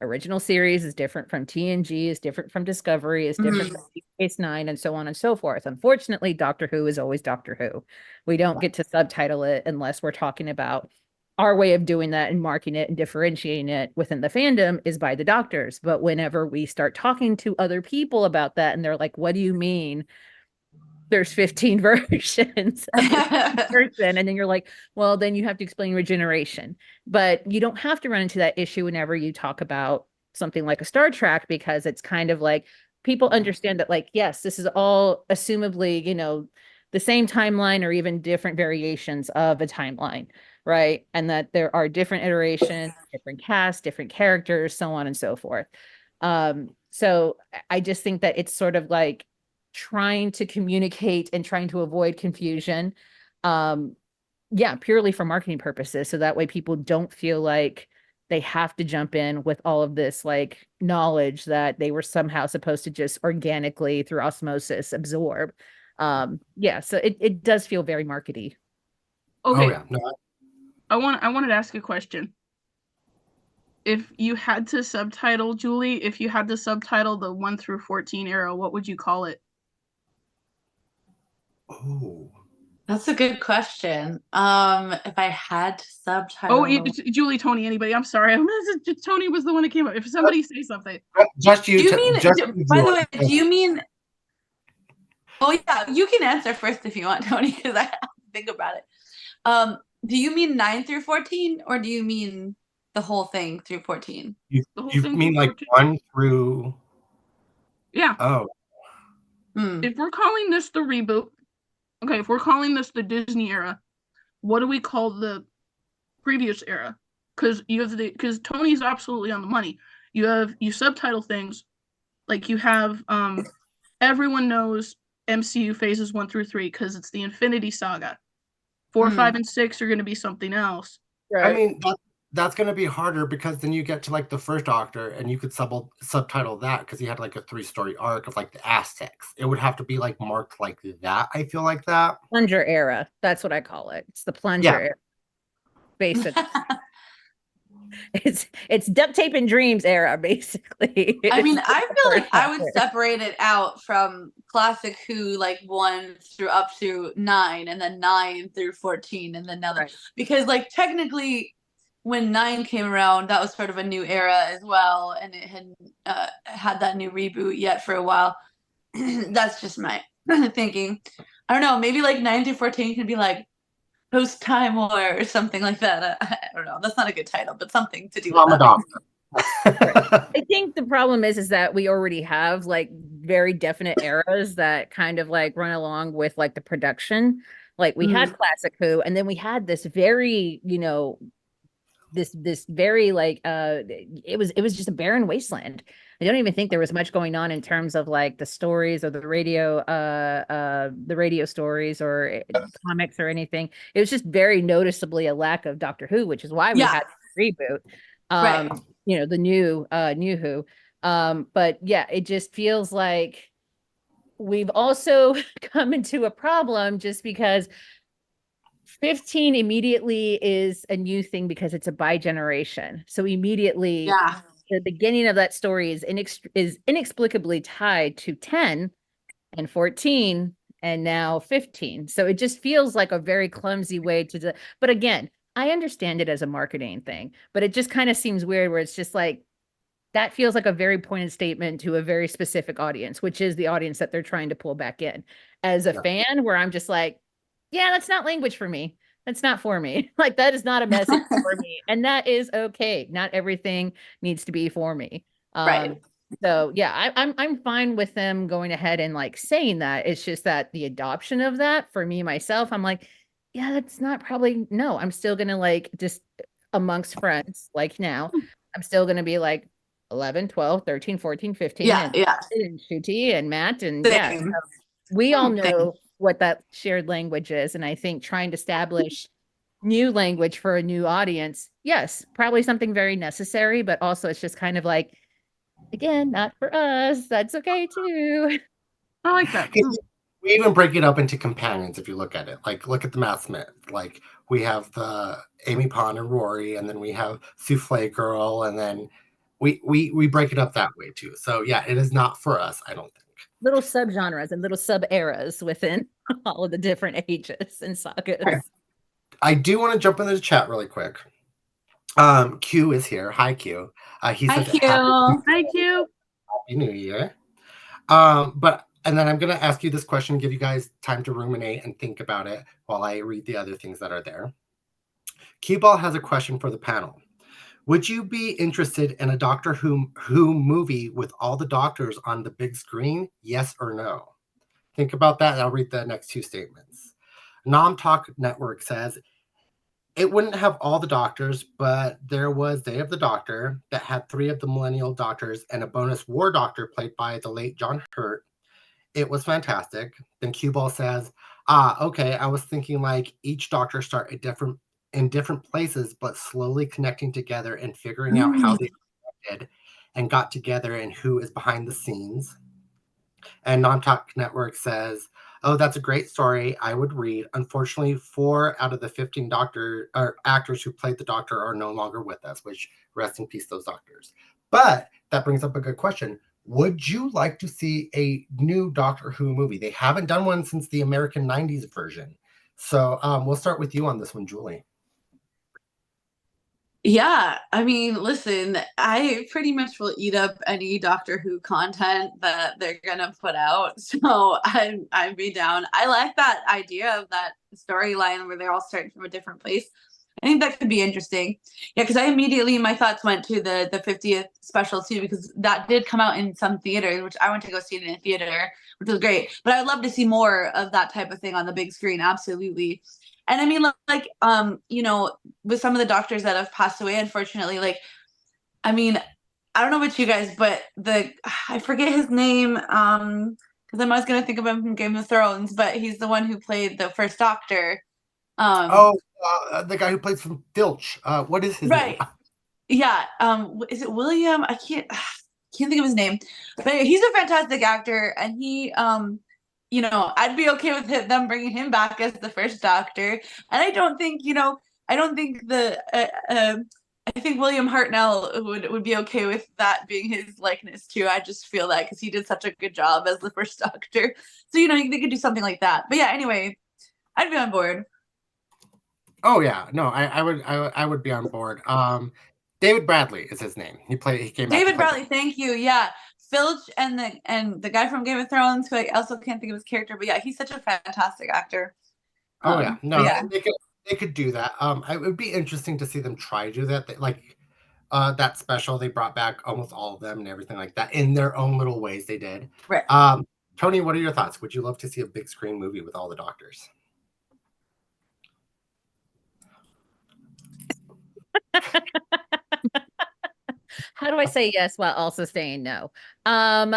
original series is different from TNG, is different from Discovery, is different from Deep Space Nine, and so on and so forth. Unfortunately, Doctor Who is always Doctor Who. We don't get to subtitle it unless we're talking about our way of doing that and marking it and differentiating it within the fandom is by the doctors. But whenever we start talking to other people about that, and they're like, what do you mean there's 15 versions of this person? And then you're like, well, then you have to explain regeneration. But you don't have to run into that issue whenever you talk about something like a Star Trek, because it's kind of like people understand that, like, yes, this is all assumably, you know, the same timeline or even different variations of a timeline, right? And that there are different iterations, different casts, different characters, so on and so forth. So I just think that it's sort of like trying to communicate and trying to avoid confusion. Yeah, purely for marketing purposes. So that way people don't feel like they have to jump in with all of this like knowledge that they were somehow supposed to just organically through osmosis absorb. Yeah, so it does feel very markety. Okay, Oh yeah, no, I wanted to ask a question. If you had to subtitle, Julie, if you had to subtitle the 1 through 14 era, what would you call it? oh, That's a good question. If I had to Oh, subtitle, Julie, Tony, anybody? I'm sorry. Tony was the one that came up. If somebody say something. just do you. you mean? Just By the way, do you mean? Oh yeah, you can answer first if you want, Tony, because I have to think about it. Do you mean 9 through 14, or do you mean the whole thing through 14? You, The whole you thing mean through like 14? 1 through? Yeah. Oh, If we're calling this the reboot, okay, if we're calling this the Disney era, what do we call the previous era? Because Tony's absolutely on the money. You subtitle things like you have everyone knows MCU phases 1 through 3 because it's the Infinity Saga. 4, 5, and 6 are going to be something else. I mean that's going to be harder because then you get to like the first Doctor and you could subtitle that because he had like a 3-story arc of like the Aztecs. It would have to be like marked like that. I feel like that. Plunger era. That's what I call it. It's the plunger Yeah. era. Basically. It's duct tape and dreams era, basically. I mean, It's I feel like I would Doctor. separate it out from classic Who, like 1 through up to 9, and then 9 through 14, and then another. Right. Because, like, technically, when 9 came around, that was sort of a new era as well, and it had had that new reboot yet for a while. That's just my thinking. I don't know. Maybe like 9 through 14 can be like Post Time War or something like that. I don't know. That's not a good title, but something to do with that. Doctor. I think the problem is that we already have like very definite eras that kind of like run along with like the production. Like we had classic Who, and then we had this very, this very like it was just a barren wasteland. I don't even think there was much going on in terms of like the stories or the radio stories or comics or anything. It was just very noticeably a lack of Doctor Who, which is why we had the reboot. Right. The new Who. But yeah, it just feels like we've also come into a problem just because 15 immediately is a new thing because it's a bi-generation. So immediately the beginning of that story is inexplicably tied to 10 and 14 and now 15. So it just feels like a very clumsy way to do. But again, I understand it as a marketing thing, but it just kind of seems weird where it's just like that feels like a very pointed statement to a very specific audience, which is the audience that they're trying to pull back in. As a fan, where I'm just like, yeah, that's not language for me. That's not for me. Like that is not a message for me. And that is okay. Not everything needs to be for me. Right. So yeah, I'm fine with them going ahead and like saying that. It's just that the adoption of that for me myself, I'm like, yeah, that's not probably no. I'm still gonna like just amongst friends, like now, I'm still gonna be like 11, 12, 13, 14, 15, and Shooty and Matt. And yeah, so we all know what that shared language is. And I think trying to establish new language for a new audience, yes, probably something very necessary, but also it's just kind of like, again, not for us. That's okay too. I like that. We even break it up into companions if you look at it. Like, look at the Matt Smith. Like, we have the Amy Pond and Rory, and then we have Souffle Girl, and then we break it up that way too. So yeah, it is not for us, I don't think. Little subgenres and little sub eras within all of the different ages and sagas. Okay. I do want to jump into the chat really quick. Q is here. Hi, Q. He Hi, says, Q. Hi, Q. Happy New Year. And then I'm going to ask you this question, give you guys time to ruminate and think about it while I read the other things that are there. Q Ball has a question for the panel. Would you be interested in a Doctor Who movie with all the Doctors on the big screen? Yes or no? Think about that, and I'll read the next two statements. Nom Talk Network says, it wouldn't have all the doctors, but there was Day of the Doctor that had 3 of the Millennial Doctors and a bonus War Doctor played by the late John Hurt. It was fantastic. Then Cue Ball says, okay, I was thinking like each Doctor start in different places, but slowly connecting together and figuring out how they connected and got together and who is behind the scenes. And Nom Talk Network says, "Oh, that's a great story. I would read. Unfortunately, 4 out of the 15 actors who played the Doctor are no longer with us, which rest in peace, those doctors." But that brings up a good question. Would you like to see a new Doctor Who movie? They haven't done one since the American 90s version. So we'll start with you on this one, Julie. Yeah, I mean, listen, I pretty much will eat up any Doctor Who content that they're gonna put out. So I'd be down. I like that idea of that storyline where they're all starting from a different place. I think that could be interesting. Yeah, because my thoughts went to the 50th special too, because that did come out in some theaters, which I went to go see it in a theater, which was great. But I'd love to see more of that type of thing on the big screen. Absolutely. And I mean, with some of the doctors that have passed away, unfortunately, I mean, I don't know about you guys, but I forget his name, because I'm always gonna think of him from Game of Thrones, but he's the one who played the first Doctor. The guy who plays from Filch. What is his name? Right. Yeah. Is it William? I can't think of his name, but he's a fantastic actor, and I'd be okay with them bringing him back as the first Doctor. And I don't think, I don't think I think William Hartnell would be okay with that being his likeness too. I just feel that because he did such a good job as the first Doctor. So they could do something like that. But yeah, anyway, I'd be on board. Oh yeah, no, I would be on board. David Bradley is his name. He came back. David Bradley, thank you. Yeah. Filch and the guy from Game of Thrones, who I also can't think of his character, but yeah, he's such a fantastic actor. Oh yeah, no, yeah. they could do that. It would be interesting to see them try to do that. That special, they brought back almost all of them and everything like that in their own little ways. They did. Right. Toni, what are your thoughts? Would you love to see a big screen movie with all the doctors? How do I say yes while also saying no? I'm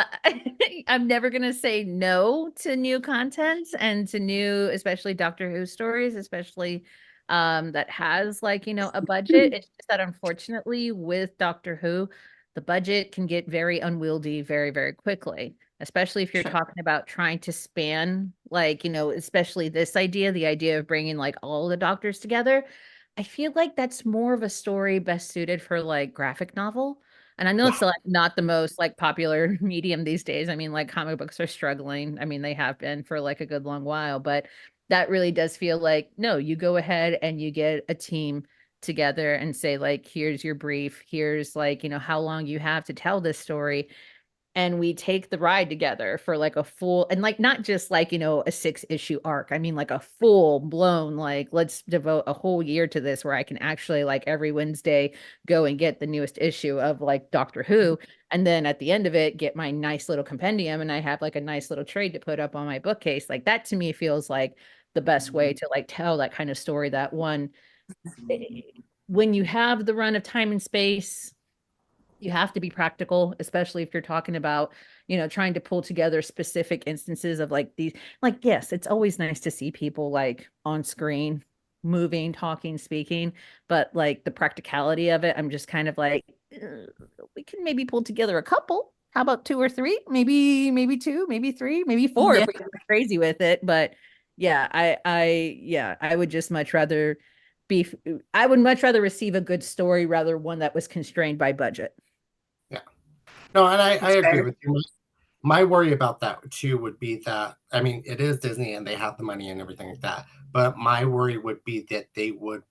never gonna say no to new content and to new, especially Doctor Who stories, especially that has a budget. It's just that unfortunately with Doctor Who, the budget can get very unwieldy very, very quickly, especially if you're talking about trying to span especially this idea, the idea of bringing all the doctors together. I feel like that's more of a story best suited for graphic novel. And I know it's not the most popular medium these days. I mean, comic books are struggling. I mean, they have been for a good long while, but that really does feel like, no, you go ahead and you get a team together and say here's your brief, here's how long you have to tell this story, and we take the ride together for a full, and not just a 6-issue arc. I mean a full blown let's devote a whole year to this, where I can actually every Wednesday go and get the newest issue of Doctor Who, and then at the end of it get my nice little compendium, and I have a nice little trade to put up on my bookcase. That to me feels like the best way to tell that kind of story. That one, when you have the run of time and space, you have to be practical, especially if you're talking about, trying to pull together specific instances of these, yes, it's always nice to see people on screen, moving, talking, speaking, but the practicality of it, I'm just kind of we can maybe pull together a couple. How about 2 or 3? Maybe 2, maybe 3, maybe 4 if we get crazy with it. But yeah, I would just much rather I would much rather receive a good story rather one that was constrained by budget. No, and I agree with you. My worry about that too would be that, I mean, it is Disney and they have the money and everything like that, but my worry would be that they would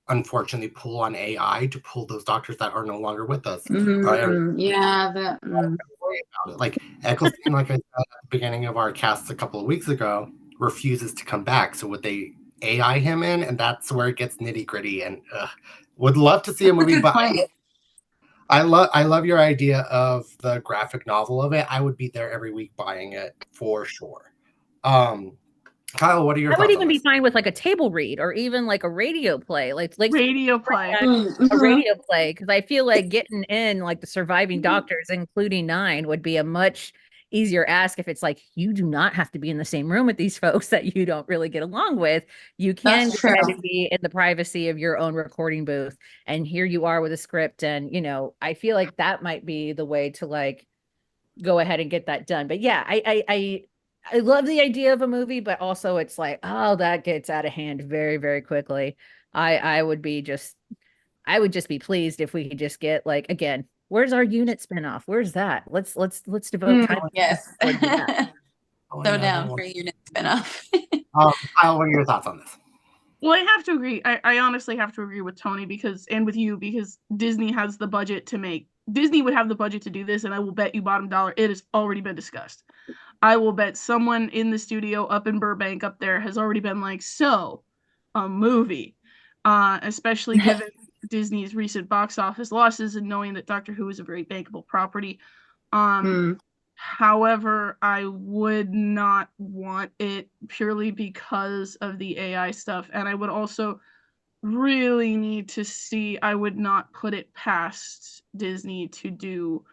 unfortunately pull on AI to pull those doctors that are no longer with us. Yeah, like Eccleston, like I said at the beginning of our cast a couple of weeks ago, refuses to come back. So would they AI him in? And that's where it gets nitty gritty. And would love to see a movie, but I love your idea of the graphic novel of it. I would be there every week buying it for sure. Kyle, what are your I would thoughts on even be this? fine with like a table read or even like a radio play, like Radio play. a radio play, because I feel like getting in like the surviving doctors, including 9, would be a much easier ask if it's like you do not have to be in the same room with these folks that you don't really get along with. You can That's go ahead true. and be in the privacy of your own recording booth, and here you are with a script, and I feel like that might be the way to like go ahead and get that done. But yeah, I love the idea of a movie, but also it's like, oh, that gets out of hand very, very quickly. I would be just I would just be pleased if we could just get like, again, where's our unit spinoff? Where's that? Let's devote time Yes. towards that. Oh, So I know that down one. for unit spinoff. Kyle, what are your thoughts on this? Well, I have to agree. I honestly have to agree with Toni and with you, because Disney has the budget to make. Disney would have the budget to do this, and I will bet you bottom dollar it has already been discussed. I will bet someone in the studio up in Burbank up there has already been like, so, a movie. Especially given Disney's recent box office losses and knowing that Doctor Who is a very bankable property. However, I would not want it purely because of the AI stuff. And I would also really need to see, I would not put it past Disney to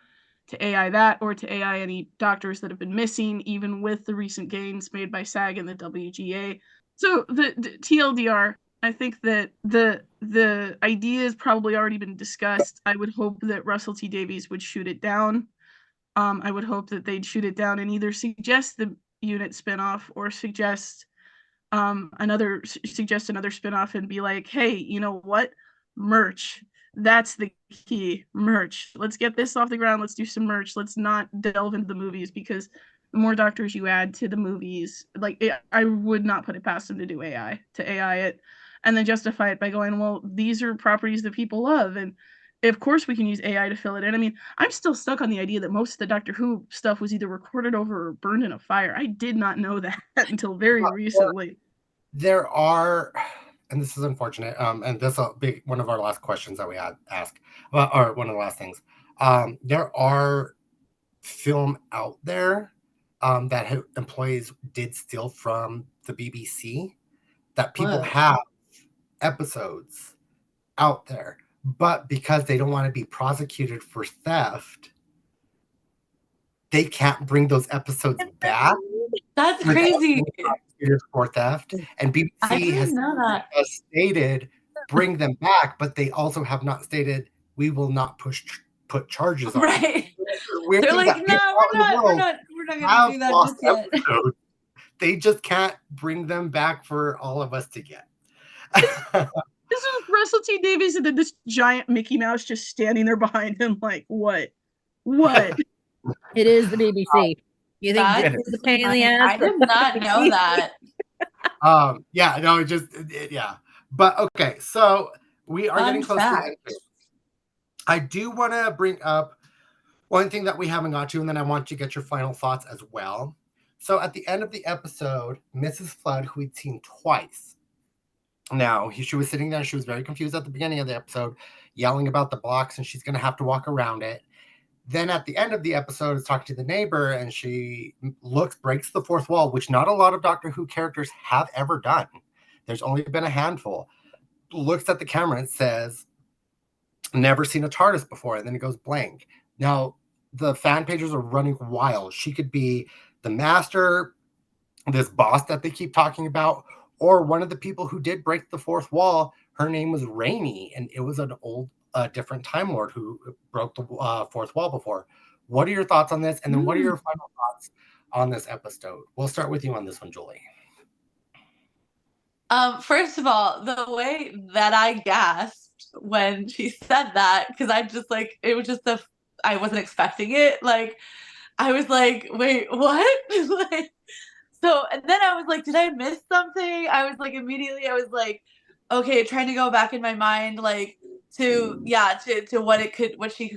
AI that, or to AI any doctors that have been missing, even with the recent gains made by SAG and the WGA. So the TLDR, I think that the idea has probably already been discussed. I would hope that Russell T Davies would shoot it down. I would hope that they'd shoot it down and either suggest the unit spinoff or suggest another spinoff and be like, hey, you know what? Merch. That's the key. Merch. Let's get this off the ground. Let's do some merch. Let's not delve into the movies, because the more doctors you add to the movies, I would not put it past them to AI it, and then justify it by going, well, these are properties that people love, and of course we can use AI to fill it in. I mean, I'm still stuck on the idea that most of the Doctor Who stuff was either recorded over or burned in a fire. I did not know that until very recently. There are, and this is unfortunate, and this will be one of our last questions that we had asked, or one of the last things. There are film out there that employees did steal from the BBC, that people have episodes out there, but because they don't want to be prosecuted for theft, they can't bring those episodes back. That's crazy. For theft, and BBC I didn't know that. has stated bring them back, but they also have not stated we will not put charges on them. Right. They're like, no, we're not gonna do that just yet. Episodes. They just can't bring them back for all of us to get. This is Russell T Davies and then this giant Mickey Mouse just standing there behind him, like, what? It is the BBC. You think That this is a pain in the ass? I did not know that. Yeah, no, yeah. But okay, so we are getting close to the end. I do want to bring up one thing that we haven't got to, and then I want you to get your final thoughts as well. So at the end of the episode, Mrs. Flood, who we'd seen twice. Now, she was sitting there, she was very confused at the beginning of the episode, yelling about the box, and she's going to have to walk around it. Then at the end of the episode, is talking to the neighbor, and she breaks the fourth wall, which not a lot of Doctor Who characters have ever done. There's only been a handful. Looks at the camera and says, never seen a TARDIS before, and then it goes blank. Now, the fan pages are running wild. She could be the master, this boss that they keep talking about, or one of the people who did break the fourth wall. Her name was Rainey, and it was an old different Time Lord who broke the fourth wall before. What are your thoughts on this? And then what are your final thoughts on this episode? We'll start with you on this one, Julie. First of all, the way that I gasped when she said that, because I just it was just I wasn't expecting it. I was like, wait, what? And then I was like, did I miss something? I was immediately, I was like, okay, trying to go back in my mind, to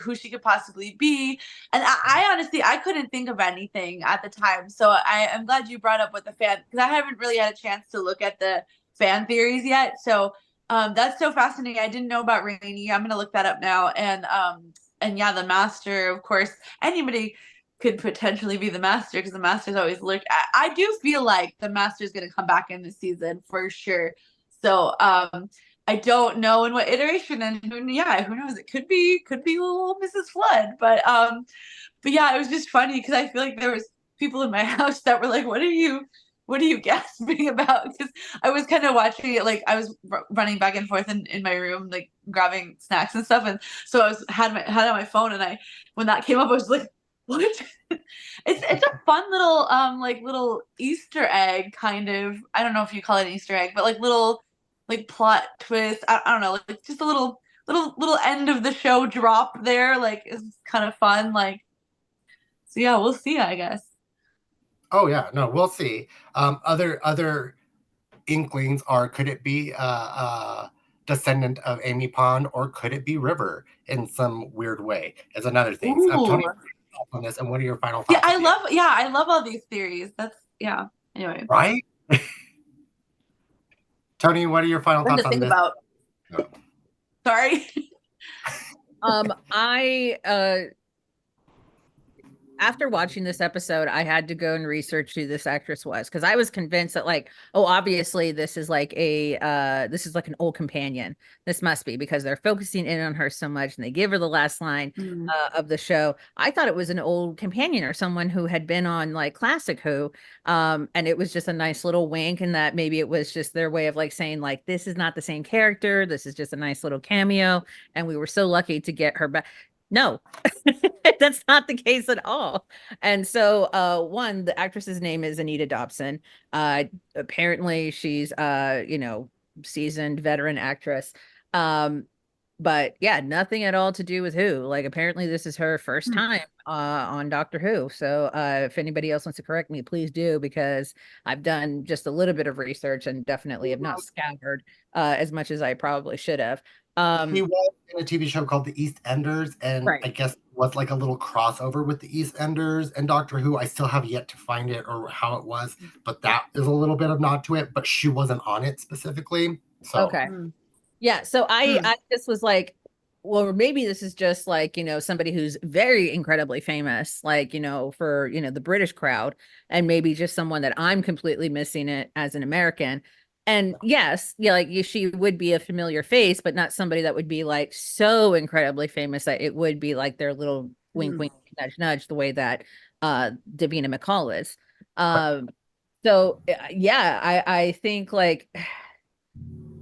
who she could possibly be. And I honestly, I couldn't think of anything at the time. So I am glad you brought up with the fan, because I haven't really had a chance to look at the fan theories yet. So that's so fascinating. I didn't know about Rainey. I'm going to look that up now. And yeah, the master, of course, anybody, could potentially be the master, because the master's always lurk. I do feel like the master's going to come back in this season for sure. So I don't know in what iteration, and who knows? It could be little Mrs. Flood, but yeah, it was just funny because I feel like there was people in my house that were like, what are you gasping about? Because I was kind of watching it, like I was running back and forth in my room, like grabbing snacks and stuff, and so I had it on my phone, and when that came up, I was like, what? It's a fun little like little Easter egg kind of. I don't know if you call it an Easter egg, but like little like plot twist. I don't know, like just a little end of the show drop there. Like it's kind of fun. Like, so yeah, we'll see, I guess. Oh yeah, no, we'll see. Other inklings are, could it be a descendant of Amy Pond, or could it be River in some weird way? Is another thing. Ooh. Toni, on this, and what are your final thoughts? Yeah, I love all these theories. That's anyway. Right? Toni, what are your final thoughts on this? About. Oh. Sorry. I after watching this episode, I had to go and research who this actress was, because I was convinced that, like, oh, obviously this is like an old companion. This must be, because they're focusing in on her so much and they give her the last line of the show. I thought it was an old companion or someone who had been on like classic Who, and it was just a nice little wink, and that maybe it was just their way of like saying like, this is not the same character. This is just a nice little cameo, and we were so lucky to get her back. No, that's not the case at all. And so the actress's name is Anita Dobson. Apparently she's seasoned veteran actress. But yeah, nothing at all to do with Who. Like, apparently this is her first time on Doctor Who. So if anybody else wants to correct me, please do, because I've done just a little bit of research and definitely have not scoured as much as I probably should have. He was in a TV show called The East Enders, and right. I guess was like a little crossover with The East Enders and Doctor Who. I still have yet to find it or how it was, but that is a little bit of nod to it, but she wasn't on it specifically. So okay. Yeah, so I just was like, well, maybe this is just like, somebody who's very incredibly famous, like, for, the British crowd, and maybe just someone that I'm completely missing it as an American. And yes, yeah, like she would be a familiar face, but not somebody that would be like so incredibly famous that it would be like their little wink, wink, nudge, nudge, the way that Davina McCall is. So yeah, I think like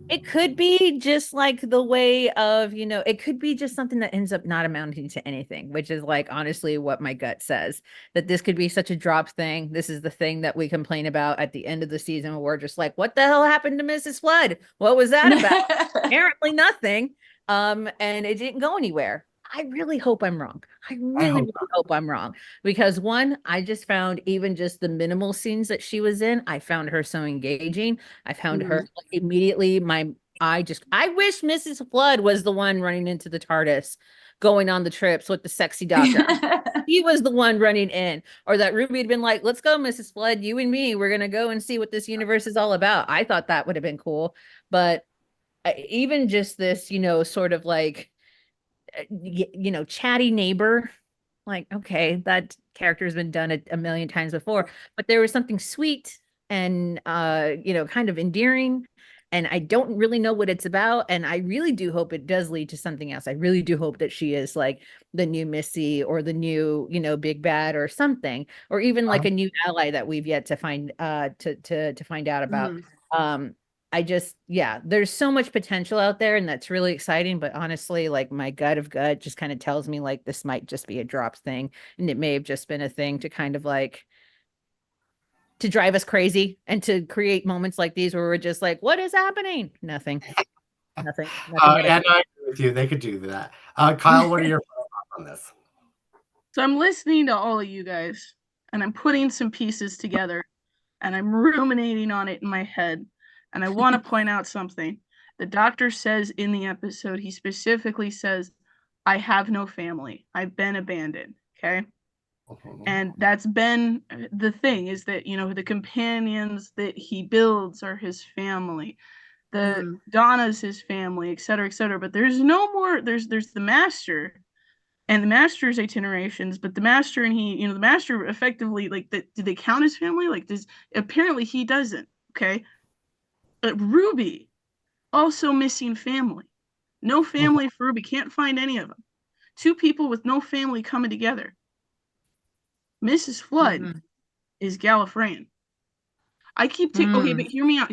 it could be just like the way of, it could be just something that ends up not amounting to anything, which is like honestly what my gut says, that this could be such a drop thing. This is the thing that we complain about at the end of the season, where we're just like, what the hell happened to Mrs. Flood? What was that about? Apparently nothing. And it didn't go anywhere. I really hope I'm wrong. I really hope I'm wrong, because one, I just found even just the minimal scenes that she was in, I found her so engaging. I found her like, immediately. I wish Mrs. Flood was the one running into the TARDIS, going on the trips with the sexy doctor. He was the one running in, or that Ruby had been like, let's go, Mrs. Flood, you and me, we're going to go and see what this universe is all about. I thought that would have been cool. But even just this, sort of like, chatty neighbor, like, okay, that character has been done a million times before, but there was something sweet and kind of endearing, and I don't really know what it's about, and I really do hope it does lead to something else. I really do hope that she is like the new Missy, or the new big bad or something, or even like a new ally that we've yet to find to find out about. There's so much potential out there, and that's really exciting. But honestly, like my gut of gut just kind of tells me like this might just be a drop thing, and it may have just been a thing to kind of like to drive us crazy and to create moments like these where we're just like, what is happening? Nothing. Yeah, no, I agree with you. They could do that. Kyle, what are your thoughts on this? So I'm listening to all of you guys, and I'm putting some pieces together, and I'm ruminating on it in my head. And I want to point out something. The doctor says in the episode, he specifically says, I have no family. I've been abandoned. Okay. And that's been the thing, is that, the companions that he builds are his family. Donna's his family, et cetera, et cetera. But there's no more, there's the master, and the master's itinerations, but the master and he, the master effectively, like, do they count as family? Like, apparently he doesn't. Okay. Ruby, also missing family. No family for Ruby. Can't find any of them. 2 people with no family coming together. Mrs. Flood is Gallifreyan. I keep okay, but hear me out.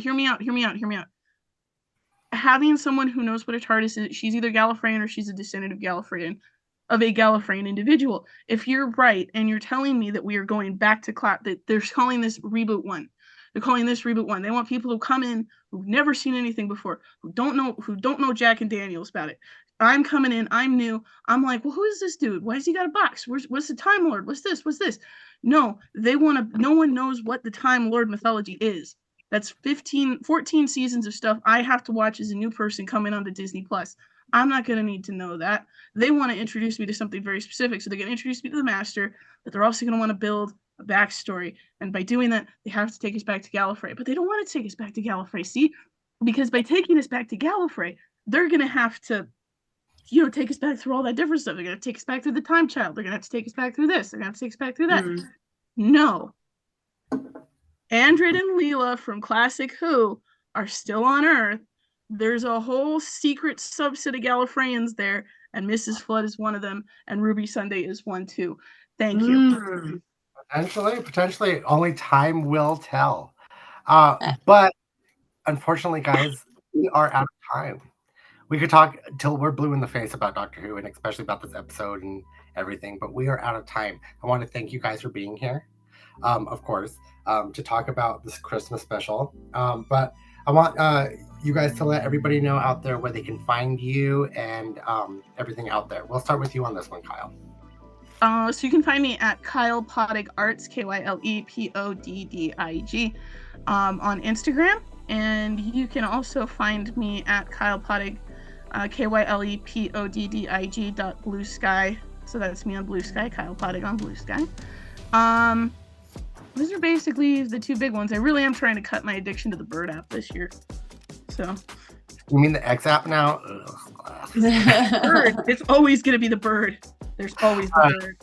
Having someone who knows what a TARDIS is, she's either Gallifreyan or she's a descendant of a Gallifreyan individual. If you're right and you're telling me that we are going back to that they're calling this reboot 1. They're calling this reboot 1. They want people who come in who've never seen anything before, who don't know Jack and Daniels about it. I'm coming in, I'm new. I'm like, well, who is this dude? Why has he got a box? What's the Time Lord? What's this? No, they want to. No one knows what the Time Lord mythology is. That's 14 seasons of stuff I have to watch as a new person coming onto Disney Plus. I'm not going to need to know that. They want to introduce me to something very specific. So they're going to introduce me to the Master, but they're also going to want to build a backstory. And by doing that, they have to take us back to Gallifrey. But they don't want to take us back to Gallifrey, see? Because by taking us back to Gallifrey, they're going to have to, take us back through all that different stuff. They're going to take us back through the Time Child. They're going to have to take us back through this. They're going to have to take us back through that. No. Andred and Leela from Classic Who are still on Earth. There's a whole secret subset of Gallifreyans there, and Mrs. Flood is one of them, and Ruby Sunday is one too. Thank you. Potentially, only time will tell. But unfortunately, guys, we are out of time. We could talk till we're blue in the face about Doctor Who, and especially about this episode and everything, but we are out of time. I want to thank you guys for being here, of course, to talk about this Christmas special. But I want you guys to let everybody know out there where they can find you and everything out there. We'll start with you on this one, Kyle. So you can find me at Kyle Poddig Arts, KylePoddig, on Instagram. And you can also find me at Kyle Poddig, KylePoddig.bluesky. So that's me on Blue Sky, Kyle Poddig on Blue Sky. Those are basically the 2 big ones. I really am trying to cut my addiction to the Bird app this year. So. You mean the X app now? Bird. It's always going to be the Bird. There's always the Bird.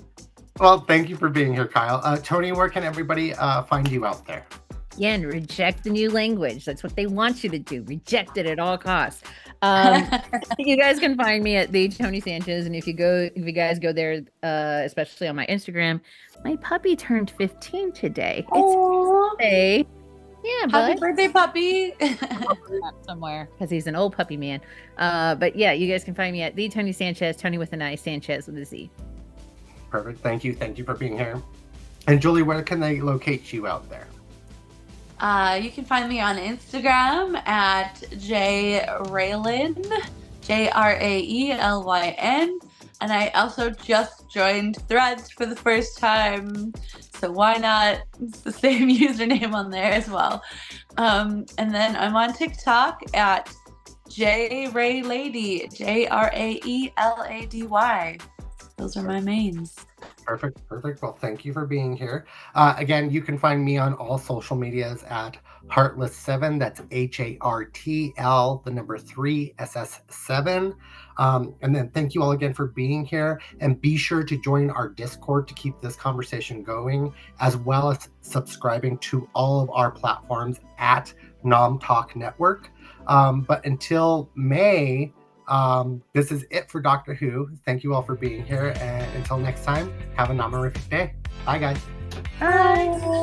Well, thank you for being here, Kyle. Toni, where can everybody find you out there? Yeah, and reject the new language. That's what they want you to do. Reject it at all costs. You guys can find me at the Toni Sanchez, and if you guys go there, especially on my Instagram, my puppy turned 15 today. It's birthday. Yeah, happy birthday, puppy. Somewhere because he's an old puppy man. But yeah, you guys can find me at the Toni Sanchez, Toni with an I, Sanchez with a Z. Perfect. Thank you for being here. And Julie, where can they locate you out there? You can find me on Instagram at Raelyn, Raelyn, and I also just joined Threads for the first time, so why not? It's the same username on there as well. And then I'm on TikTok at JRaelady, JRaelady. Those are my mains. Perfect. Well, thank you for being here. Again, you can find me on all social medias at Heartless7. That's HARTL, the number 3, SS7. And then thank you all again for being here. And be sure to join our Discord to keep this conversation going, as well as subscribing to all of our platforms at Nom Talk Network. But until May, this is it for Doctor Who. Thank you all for being here, and until next time, have a nomorific day. Bye, guys. Bye.